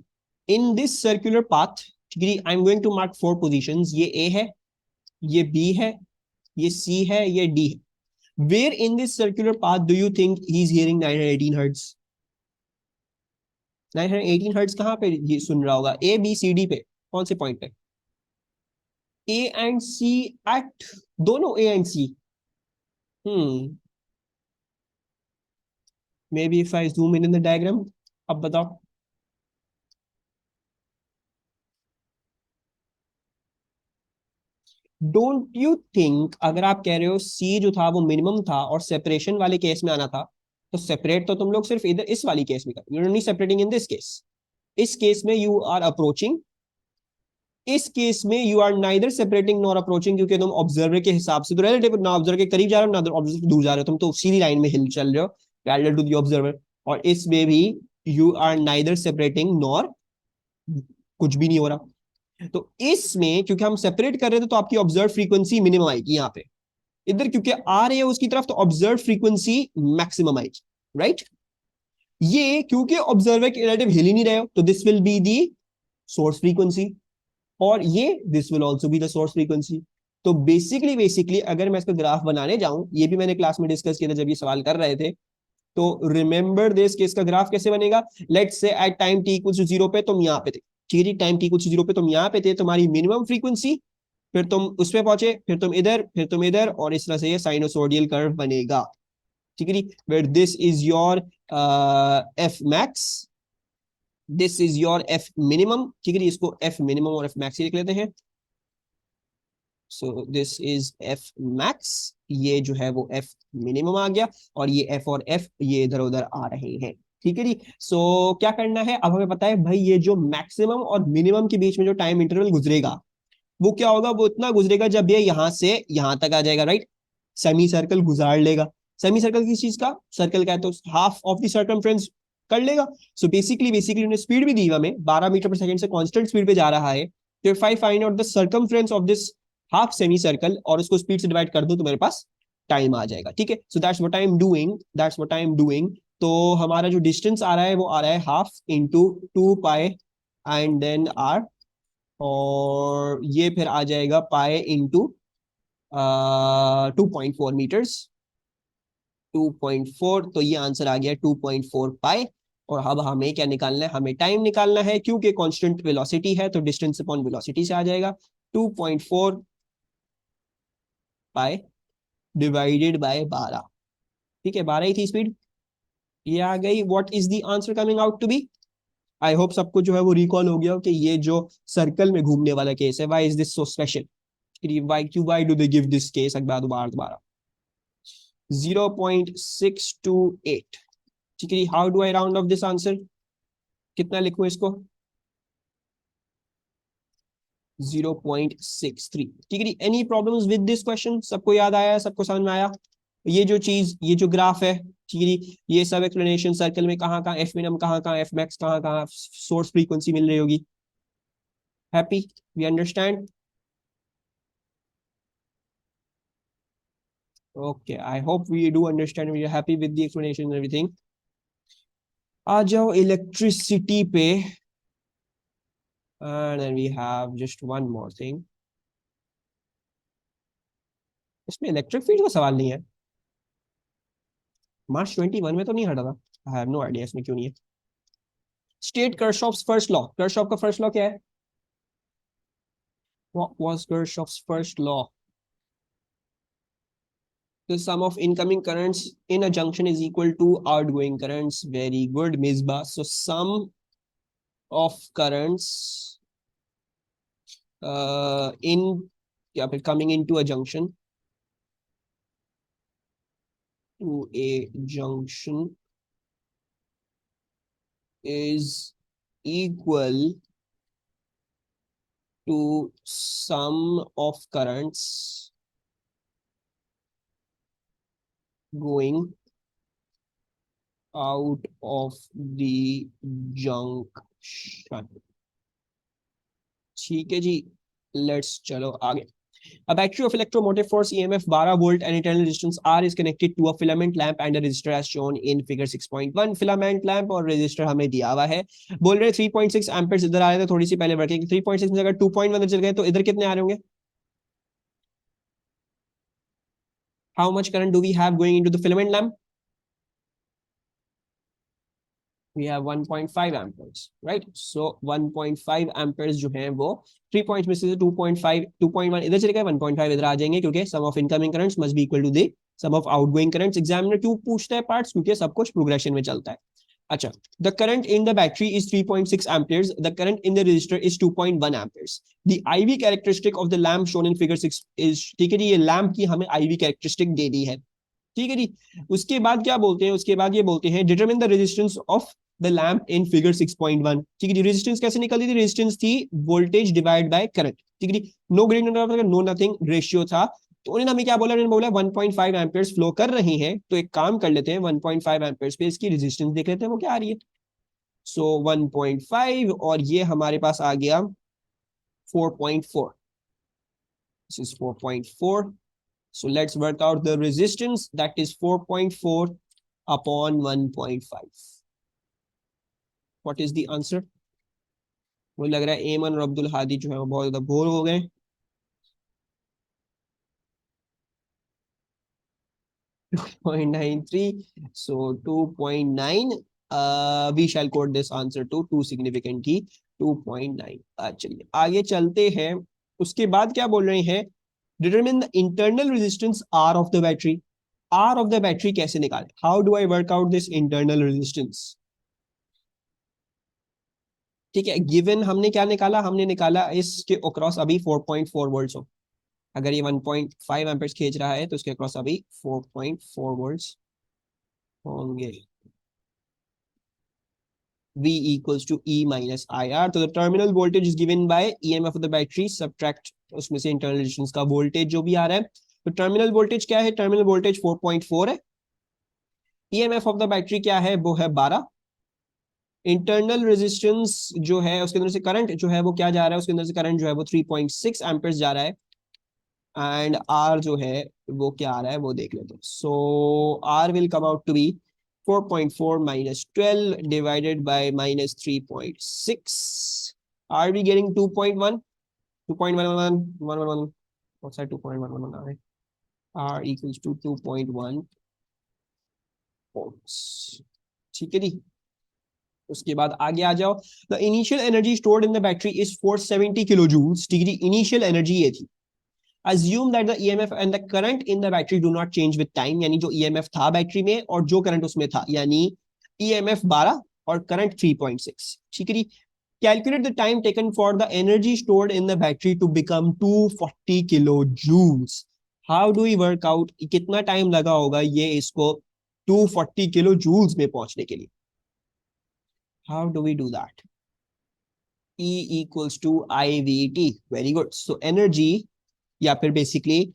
in this circular path? ठीक है, I am going to mark 4 positions, ये ए है, ये बी है, ये सी है, ये डी है। Where in this circular path do you think he is hearing 918 hertz? 918 hertz कहाँ पे ये सुन रहा होगा? ए बी सी डी पे, कौन से पॉइंट पे? ए एंड सी एट, दोनों A and C. Hmm, maybe if I zoom in the diagram, अब बताओ। डोंट यू थिंक अगर आप कह रहे हो सी जो था वो मिनिमम था और सेपरेशन वाले केस में आना था, तो सेपरेट तो तुम लोग सिर्फ इधर इस वाली केस में कर, you are not separating in this case. इस केस में यू आर अप्रोचिंग, इस केस में you are neither separating nor approaching, क्योंकि तुम ऑब्जर्वर के हिसाब से तो रिलेटिव, ना ऑब्जर्वर के करीब जा रहे हो ना ऑब्जर्वर दूर जा रहे हो, तुम तो सीधी लाइन में हिल चल रहे हो पैरेलल टू द ऑब्जर्वर। और इसमें भी you are neither separating nor, कुछ भी नहीं हो रहा। तो इसमें क्योंकि हम सेपरेट कर रहे थे तो आपकी ऑब्जर्व फ्रीक्वेंसी मिनिमम आएगी यहाँ पे, इधर क्योंकि आ रहे हैं उसकी तरफ तो ऑब्जर्व फ्रीक्वेंसी मैक्सिमम आएगी, राइट। ये क्योंकि ऑब्जर्वर के रिलेटिव हिल ही नहीं रहे हो तो this will be the source frequency, और ये this will also be the source frequency. तो बेसिकली अगर मैं इसका ग्राफ बनाने जाऊं, ये भी मैंने क्लास में डिस्कस किया था जब ये सवाल कर रहे थे, तो रिमेंबर दिस कि इसका ग्राफ कैसे बनेगा। Let's say at time T equals to 0 पे तुम यहाँ पे थे, ठीक है, टाइम टी इक्वल्स टू 0 पे तुम यहाँ पे थे, तुम्हारी मिनिमम फ्रीक्वेंसी, फिर तुम उस पे पहुंचे, फिर तुम इधर, फिर तुम इधर, और इस तरह से ये साइनोसोडियल कर्व बनेगा, ठीक है जी। Where this is your F max, this is your F minimum, ठीक है जी। इसको एफ मिनिमम और एफ मैक्स लिख लेते हैं। So this is F max, ये जो है वो एफ मिनिमम आ गया, और ये एफ और एफ ये इधर उधर आ रहे हैं, ठीक है जी। सो क्या करना है अब, हमें पता है भाई ये जो मैक्सिमम और मिनिमम के बीच में जो टाइम इंटरवल गुजरेगा वो क्या होगा, वो इतना गुजरेगा जब ये यहां से यहां तक आ जाएगा, राइट। सेमी सर्कल गुजार लेगा। सेमी सर्कल किस चीज का? सर्कल का है तो हाफ ऑफ द सर्कमफ्रेंस कर लेगा। सो बेसिकली उन्हें स्पीड भी दी हमें 12 मीटर पर सेकंड से कांस्टेंट स्पीड पे जा रहा है, तो if I find out the circumference of this half semi circle और उसको स्पीड से डिवाइड कर दो तो मेरे पास टाइम आ जाएगा, ठीक है। So that's what I am doing, that's what I am doing. तो हमारा जो डिस्टेंस आ रहा है वो आ रहा है half into 2 pi and then R, और ये फिर आ जाएगा पाई इंटू 2.4 मीटर्स, 2.4, तो ये आंसर आ गया 2.4 पाई। और अब हमें क्या निकालना है, हमें टाइम निकालना है, क्योंकि कांस्टेंट वेलोसिटी है तो डिस्टेंस अपॉन वेलोसिटी से आ जाएगा। 2.4 बाय डिवाइडेड बाय 12। ठीक है, 12 ही थी स्पीड, ये आ गई। What is the answer coming out to be? I hope सबको जो है वो रिकॉल हो गया हो कि ये जो सर्कल में घूमने वाला केस है, why is this so special, why do they give this case दोबारा दोबारा। 0.628। ठीक है, how do I round of this answer, कितना लिखूं इसको? 0.63। ठीक है, any problems with this question? सबको याद आया, सबको समझ में आया? ये जो चीज, ये जो ग्राफ है, ठीक है, ये सब एक्सप्लेनेशन सर्कल में कहाँ कहाँ एफ मिनिमम, कहाँ कहाँ एफ मैक्स, कहाँ कहाँ सोर्स फ्रीक्वेंसी मिल रही होगी। Happy? We understand? Okay, I hope we do understand, we are happy with the explanation and everything. आ जाओ इलेक्ट्रिसिटी पे, and then we have just one more thing। इसमें इलेक्ट्रिक फील्ड का सवाल नहीं है, मार्च 21 में तो नहीं हटा था। आई हैव नो आइडिया इसमें क्यों नहीं है। State Kirchhoff's first law, Kirchhoff का फर्स्ट लॉ क्या है? What was Kirchhoff's first law? The sum of incoming currents in a junction is equal to outgoing currents. Very good, Misbah. So sum of currents in coming into a junction, to a junction is equal to sum of currents going out of the junction। ठीक है जी, let's चलो आगे। A battery of electromotive force EMF 12 volt and internal resistance R is connected to a filament lamp and a resistor as shown in figure 6.1। filament lamp और resistor हमें दिया हुआ है। बोल रहे 3.6 एम्पेयर इधर आ रहे थे, थोड़ी सी पहले बढ़ के 3.6 में अगर 2.1 इधर चल गए तो इधर कितने आ रहे होंगे? How much current do we have going into the filament lamp? We have 1.5 amperes, right? So 1.5 amperes जो है वो 3 पॉइंट्स में से 2.5 2.1 इधर चले गए, 1.5 इधर आ जाएंगे, क्योंकि sum of incoming currents must be equal to the sum of outgoing currents. Examiner क्यों पूछता है पार्ट्स? क्योंकि सब कुछ प्रोग्रेशन में चलता है। अच्छा, the current in the battery is 3.6 amperes, the current in the resistor is 2.1 amperes। the IV characteristic of the lamp shown in figure 6 is, ठीक है जी, ये लैंप की हमें IV कैरेक्टरिस्टिक दे दी है। ठीक है जी, उसके बाद क्या बोलते हैं, उसके बाद ये बोलते हैं determine the resistance of the lamp in figure 6.1। ठीक है जी, रेजिस्टेंस कैसे निकलती थी? रेजिस्टेंस थी वोल्टेज डिवाइड बाय करंट। ठीक है जी, no gradient no nothing ratio था। तो उन्होंने हमें क्या बोला? उन्होंने बोला 1.5 एम्पियर्स फ्लो कर रही हैं, तो एक काम कर लेते हैं, 1.5 एम्पियर्स पे इसकी रेजिस्टेंस देख लेते हैं वो क्या आ रही है। सो 1.5 और ये हमारे पास आ गया 4.4। This is 4.4। So let's work out the resistance, that is 4.4 upon 1.5। What is the answer? मुझे लग रहा है एमन और अब्दुल हादी जो है वो बहुत ज्यादा बोर हो गए। 0.93, so 2.9। we shall quote this answer to too significant ही 2.9। चलिए आगे चलते हैं। उसके बाद क्या बोल रहे हैं? Determine the internal resistance R of the battery. R of the battery कैसे निकालें? How do I work out this internal resistance? ठीक है, गिवन हमने क्या निकाला? हमने निकाला इसके अक्रॉस अभी 4.4 वोल्ट्स हो। अगर ये 1.5 एम्पेयर खींच रहा है तो इसके अक्रॉस अभी 4.4 वोल्ट्स होंगे। V equals to E minus IR। तो the terminal voltage is given by EMF of the battery, subtract उसमें से internal resistance का वोल्टेज जो भी आ रहा है। तो टर्मिनल वोल्टेज क्या है? टर्मिनल वोल्टेज 4.4 है। EMF ऑफ द बैटरी क्या है? वो है 12। इंटरनल रेजिस्टेंस जो है उसके अंदर से करंट जो है वो क्या जा रहा है? उसके अंदर से करंट जो है वो 3.6 एम्पेयर जा रहा है। एंड आर जो है वो क्या आ रहा है वो देख लेते हैं। So R will come out to be 4.4 minus 12 divided by minus 3.6। Are we getting 2.1? 2.111 what's that? 2.111 R equals to 2.1 volts। ठीक है जी, उसके बाद आगे आ जाओ, the initial energy stored in the battery is 470 kilo joules, ठीक है, इनिशियल एनर्जी ये थी। Assume that the EMF and the current in the battery do not change with time, यानी जो EMF था बैटरी में और जो करंट उसमें था, यानी EMF 12 और करंट 3.6, ठीक है जी। Calculate the time taken for the energy stored in the battery to become 240 kilojoules. How do we work out कितना टाइम लगा होगा ये इसको 240 किलो जूल्स में पहुंचने के लिए? How do we do that? E equals to IVT. Very good. So energy या फिर basically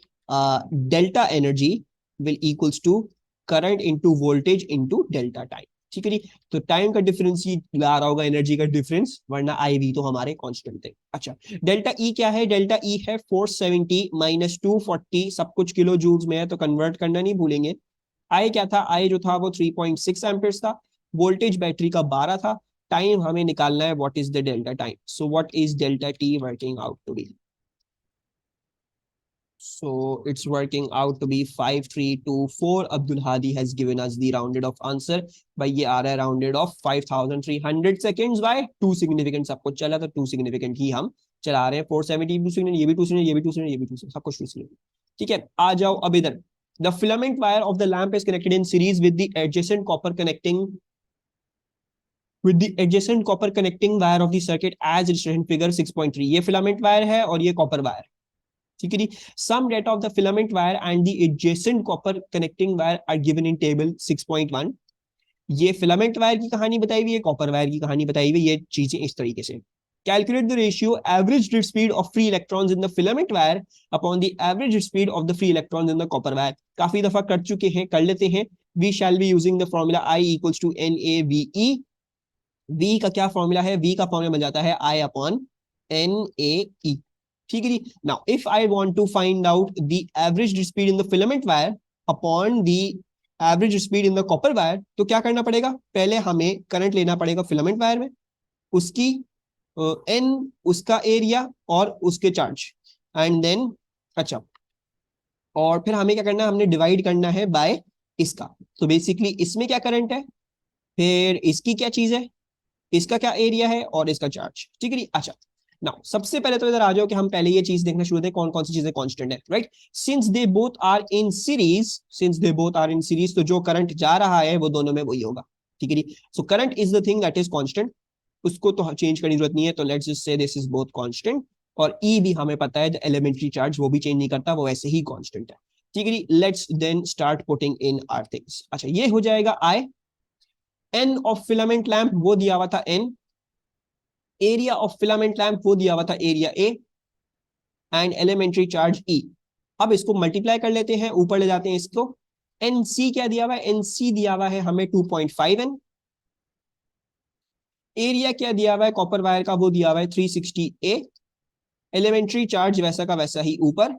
delta energy will equals to current into voltage into delta time, ठीक है जी। तो टाइम का डिफरेंस ही ला रहा होगा एनर्जी का डिफरेंस, वरना आई वी तो हमारे कांस्टेंट थे। अच्छा, डेल्टा ई क्या है? डेल्टा ई है 470 माइनस 240, सब कुछ किलो जूल्स में है तो कन्वर्ट करना नहीं भूलेंगे। आई क्या था? आई जो था वो 3.6 एम्पियर्स था, वोल्टेज बैटरी का 12 था, टाइम हमें निकालना है what is the delta time. So what is delta T working out to be? So it's working out to be 5324. Abdul Hadi has given us the rounded off answer. भाई ये आ रहा है rounded off 5300 seconds by 2 significant, सब कुछ चला तो 2 significant ही हम चला रहे हैं। 470 2 significant, ये भी 2 significant, ये भी 2 significant, ये भी 2 significant, सब कुछ 2 significant, ठीक है। आ जाओ अब इधर। The filament wire of the lamp is connected in series with the adjacent copper connecting wire of the circuit as illustrated in figure 6.3. ये filament wire है और ये copper wire, ठीक है जी। Some data of the filament wire and the adjacent copper connecting wire are given in table 6.1। ये filament wire की कहानी बताई हुई है, कॉपर वायर की कहानी बताई हुई है, ये चीजें इस तरीके से। Calculate the ratio average drift speed of free electrons in the filament wire upon the average speed of the free electrons in the copper wire. काफी दफा कर चुके हैं, कर लेते हैं। We shall be using the formula I equals to N A V E. V का क्या फॉर्मूला है? वी का फॉर्मूला बन जाता है आई अपॉन एन ए ई, ठीक है जी। Now if I want to find out the average speed in the filament wire upon the average speed in the copper wire, तो क्या करना पड़ेगा? पहले हमें करंट लेना पड़ेगा फिलामेंट वायर में, उसकी एन, उसका एरिया और उसके चार्ज, एंड देन अच्छा, और फिर हमें क्या करना है? हमने डिवाइड करना है बाय इसका। तो बेसिकली इसमें क्या करंट है, फिर इसकी क्या चीज है, इसका क्या एरिया है और इसका चार्ज, ठीक है। अच्छा, नाउ सबसे पहले तो इधर आ जाओ कि हम पहले ये चीज देखना शुरू करते हैं कौन कौन सी चीजें कांस्टेंट है, right. Since they both are in series, तो जो करंट जा रहा है वो दोनों में वही होगा, ठीक है जी। So current is the thing that is constant, उसको तो चेंज करने की जरूरत नहीं है, तो let's just say this is both constant. और ई भी हमें पता है, द एलिमेंट्री चार्ज वो भी चेंज नहीं करता, वो ऐसे ही कांस्टेंट है, ठीक है जी। Let's then start putting in our things. अच्छा, ये हो जाएगा I. N of filament lamp वो दिया हुआ था N, area of filament lamp वो दिया हुआ था area A, and elementary charge E. अब इसको मल्टीप्लाई कर लेते हैं, ऊपर ले जाते हैं इसको। एनसी क्या दिया हुआ है? एनसी दिया हुआ है हमें 2.5 एन। एरिया क्या दिया हुआ है कॉपर वायर का? वो दिया हुआ है 360 ए। एलिमेंट्री चार्ज वैसा का वैसा ही ऊपर,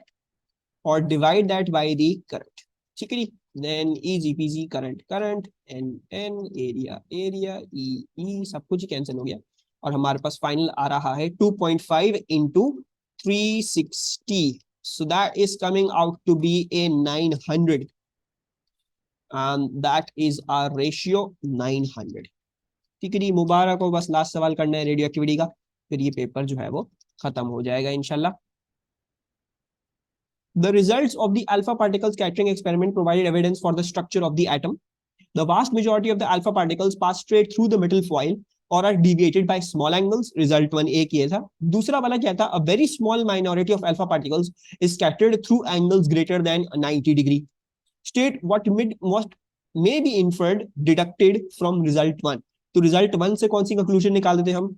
और divide that by the current, ठीक है जी। Then easy peasy current current, N N, area area, E E, सब कुछ ही कैंसिल हो गया, और हमारे पास फाइनल आ रहा है 2.5 into 360, so that is coming out to be a 900, and that is our ratio 900, ठीक है जी। मुबारक हो, बस लास्ट सवाल करना है रेडियो एक्टिविटी का, फिर ये पेपर जो है वो खत्म हो जाएगा इंशाल्लाह। The results of the alpha particle scattering experiment provided evidence for the structure of the atom. The vast majority of the alpha particles pass straight through the metal foil or are deviated by small angles. Result 1 एक ये था। दूसरा वाला क्या था? A very small minority of alpha particles is scattered through angles greater than 90 degree. State what may be inferred deducted from result 1. तो result 1 से कौन सी conclusion निकाल देते हम?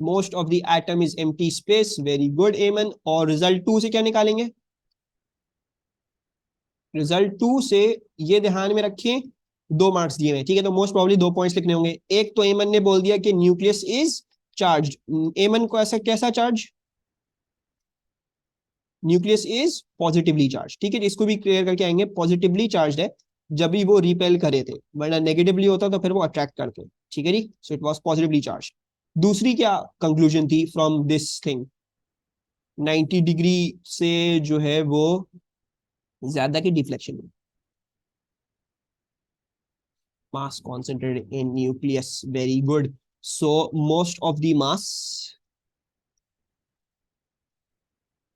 Most of the atom is empty space. Very good, Amen. और result 2 से क्या निकालेंगे? रिजल्ट 2 से ये ध्यान में रखें, 2 मार्क्स दिए हुए, ठीक है, तो मोस्ट प्रॉब्ली 2 पॉइंट्स लिखने होंगे। एक तो एमन ने बोल दिया कि न्यूक्लियस इज चार्ज। एमन को ऐसा कैसा charge? Nucleus is positively charge, ठीक है, इसको भी क्लियर करके आएंगे। पॉजिटिवली चार्ज है जब भी वो रिपेल करे थे, वरना नेगेटिवली होता तो फिर वो अट्रैक्ट करते, ठीक है जी। So it was positively charge. दूसरी क्या कंक्लूजन थी फ्रॉम दिस थिंग? 90 डिग्री से जो है वो ज्यादा की deflection, mass concentrated in nucleus. Very good. So most of the mass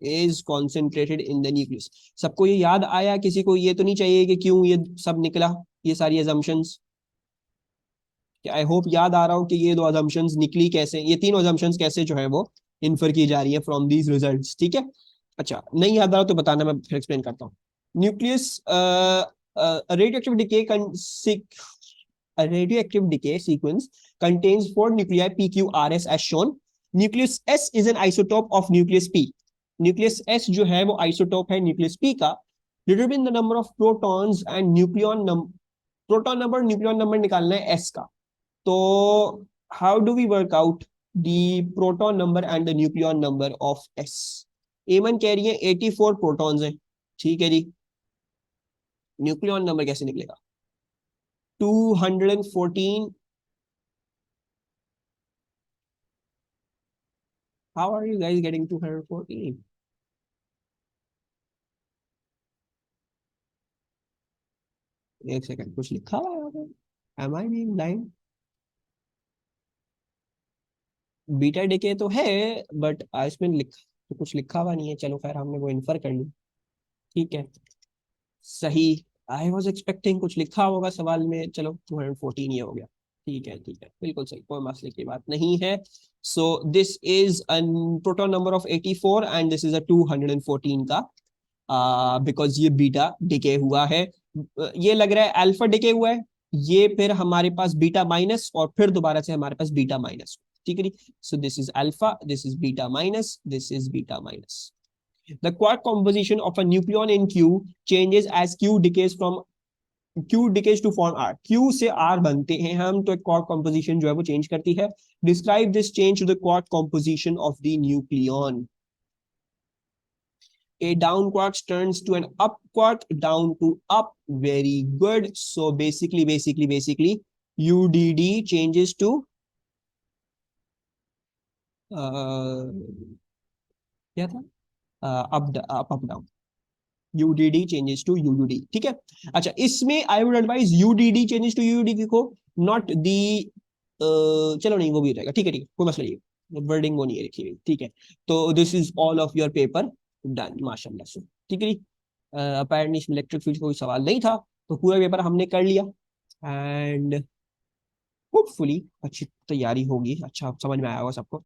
is concentrated in the nucleus. सबको ये याद आया? किसी को ये तो नहीं चाहिए कि क्यों ये सब निकला, ये सारी assumptions? आई होप याद आ रहा हो कि ये दो assumptions निकली कैसे, ये तीन assumptions कैसे जो है वो इन्फर की जा रही है फ्रॉम दीज रिजल्ट्स, ठीक है? अच्छा, नहीं याद आ रहा तो बताना, मैं फिर एक्सप्लेन करता हूँ. Nucleus radioactive decay a radioactive decay sequence contains four nuclei p, q, r, s as shown. Nucleus s is an isotope of nucleus p. Nucleus s जो है वो isotope है nucleus p का. Determine the number of protons and nucleon number. Proton number nucleon number निकालना है s का. तो how do we work out the proton number and the nucleon number of s? एमन कह रही है 84 प्रोटॉन्स हैं, ठीक है जी. न्यूक्लियन नंबर कैसे निकलेगा? 214. How are you guys getting 214? एक सेकंड, कुछ लिखा हुआ है यहाँ पे? Am I being blind? Beta decay तो है, बट इसमें तो कुछ लिखा हुआ नहीं है. चलो खैर, हमने वो इन्फर कर ली, ठीक है. सही. आई वॉज एक्सपेक्टिंग कुछ लिखा होगा सवाल में. चलो 214 ये हो गया, ठीक है ठीक है, बिल्कुल सही, कोई मसले की बात नहीं है. सो this is proton number of 84 and this is a 214 का, बिकॉज ये बीटा डिके हुआ है. ये लग रहा है अल्फा डिके हुआ है, ये फिर हमारे पास बीटा माइनस, और फिर दोबारा से हमारे पास बीटा माइनस, ठीक है. सो this is alpha, this is beta minus, this is beta minus. The quark composition of a nucleon in Q changes as Q decays from Q decays to form R. Q से R बनते हैं हम, तो quark composition जो है वो change करती है. Describe this change to the quark composition of the nucleon. A down quark turns to an up quark, down to up. Very good. So basically, UDD changes to क्या था? up down. UDD changes to UUD, ठीक है. अच्छा, इसमें I would advise UDD changes to UUD लिखो, not the. चलो नहीं, वो भी रहेगा, ठीक है ठीक है, कोई मसला नहीं, वर्डिंग वो नहीं है लिखी हुई, ठीक है. तो this is all of your paper done, माशाल्लाह से, ठीक है. अपेरेंटली इसमें इलेक्ट्रिक फील्ड कोई सवाल नहीं था, तो पूरा पेपर हमने कर लिया. एंड होपफुली अच्छी तैयारी होगी, अच्छा समझ में आया होगा सबको.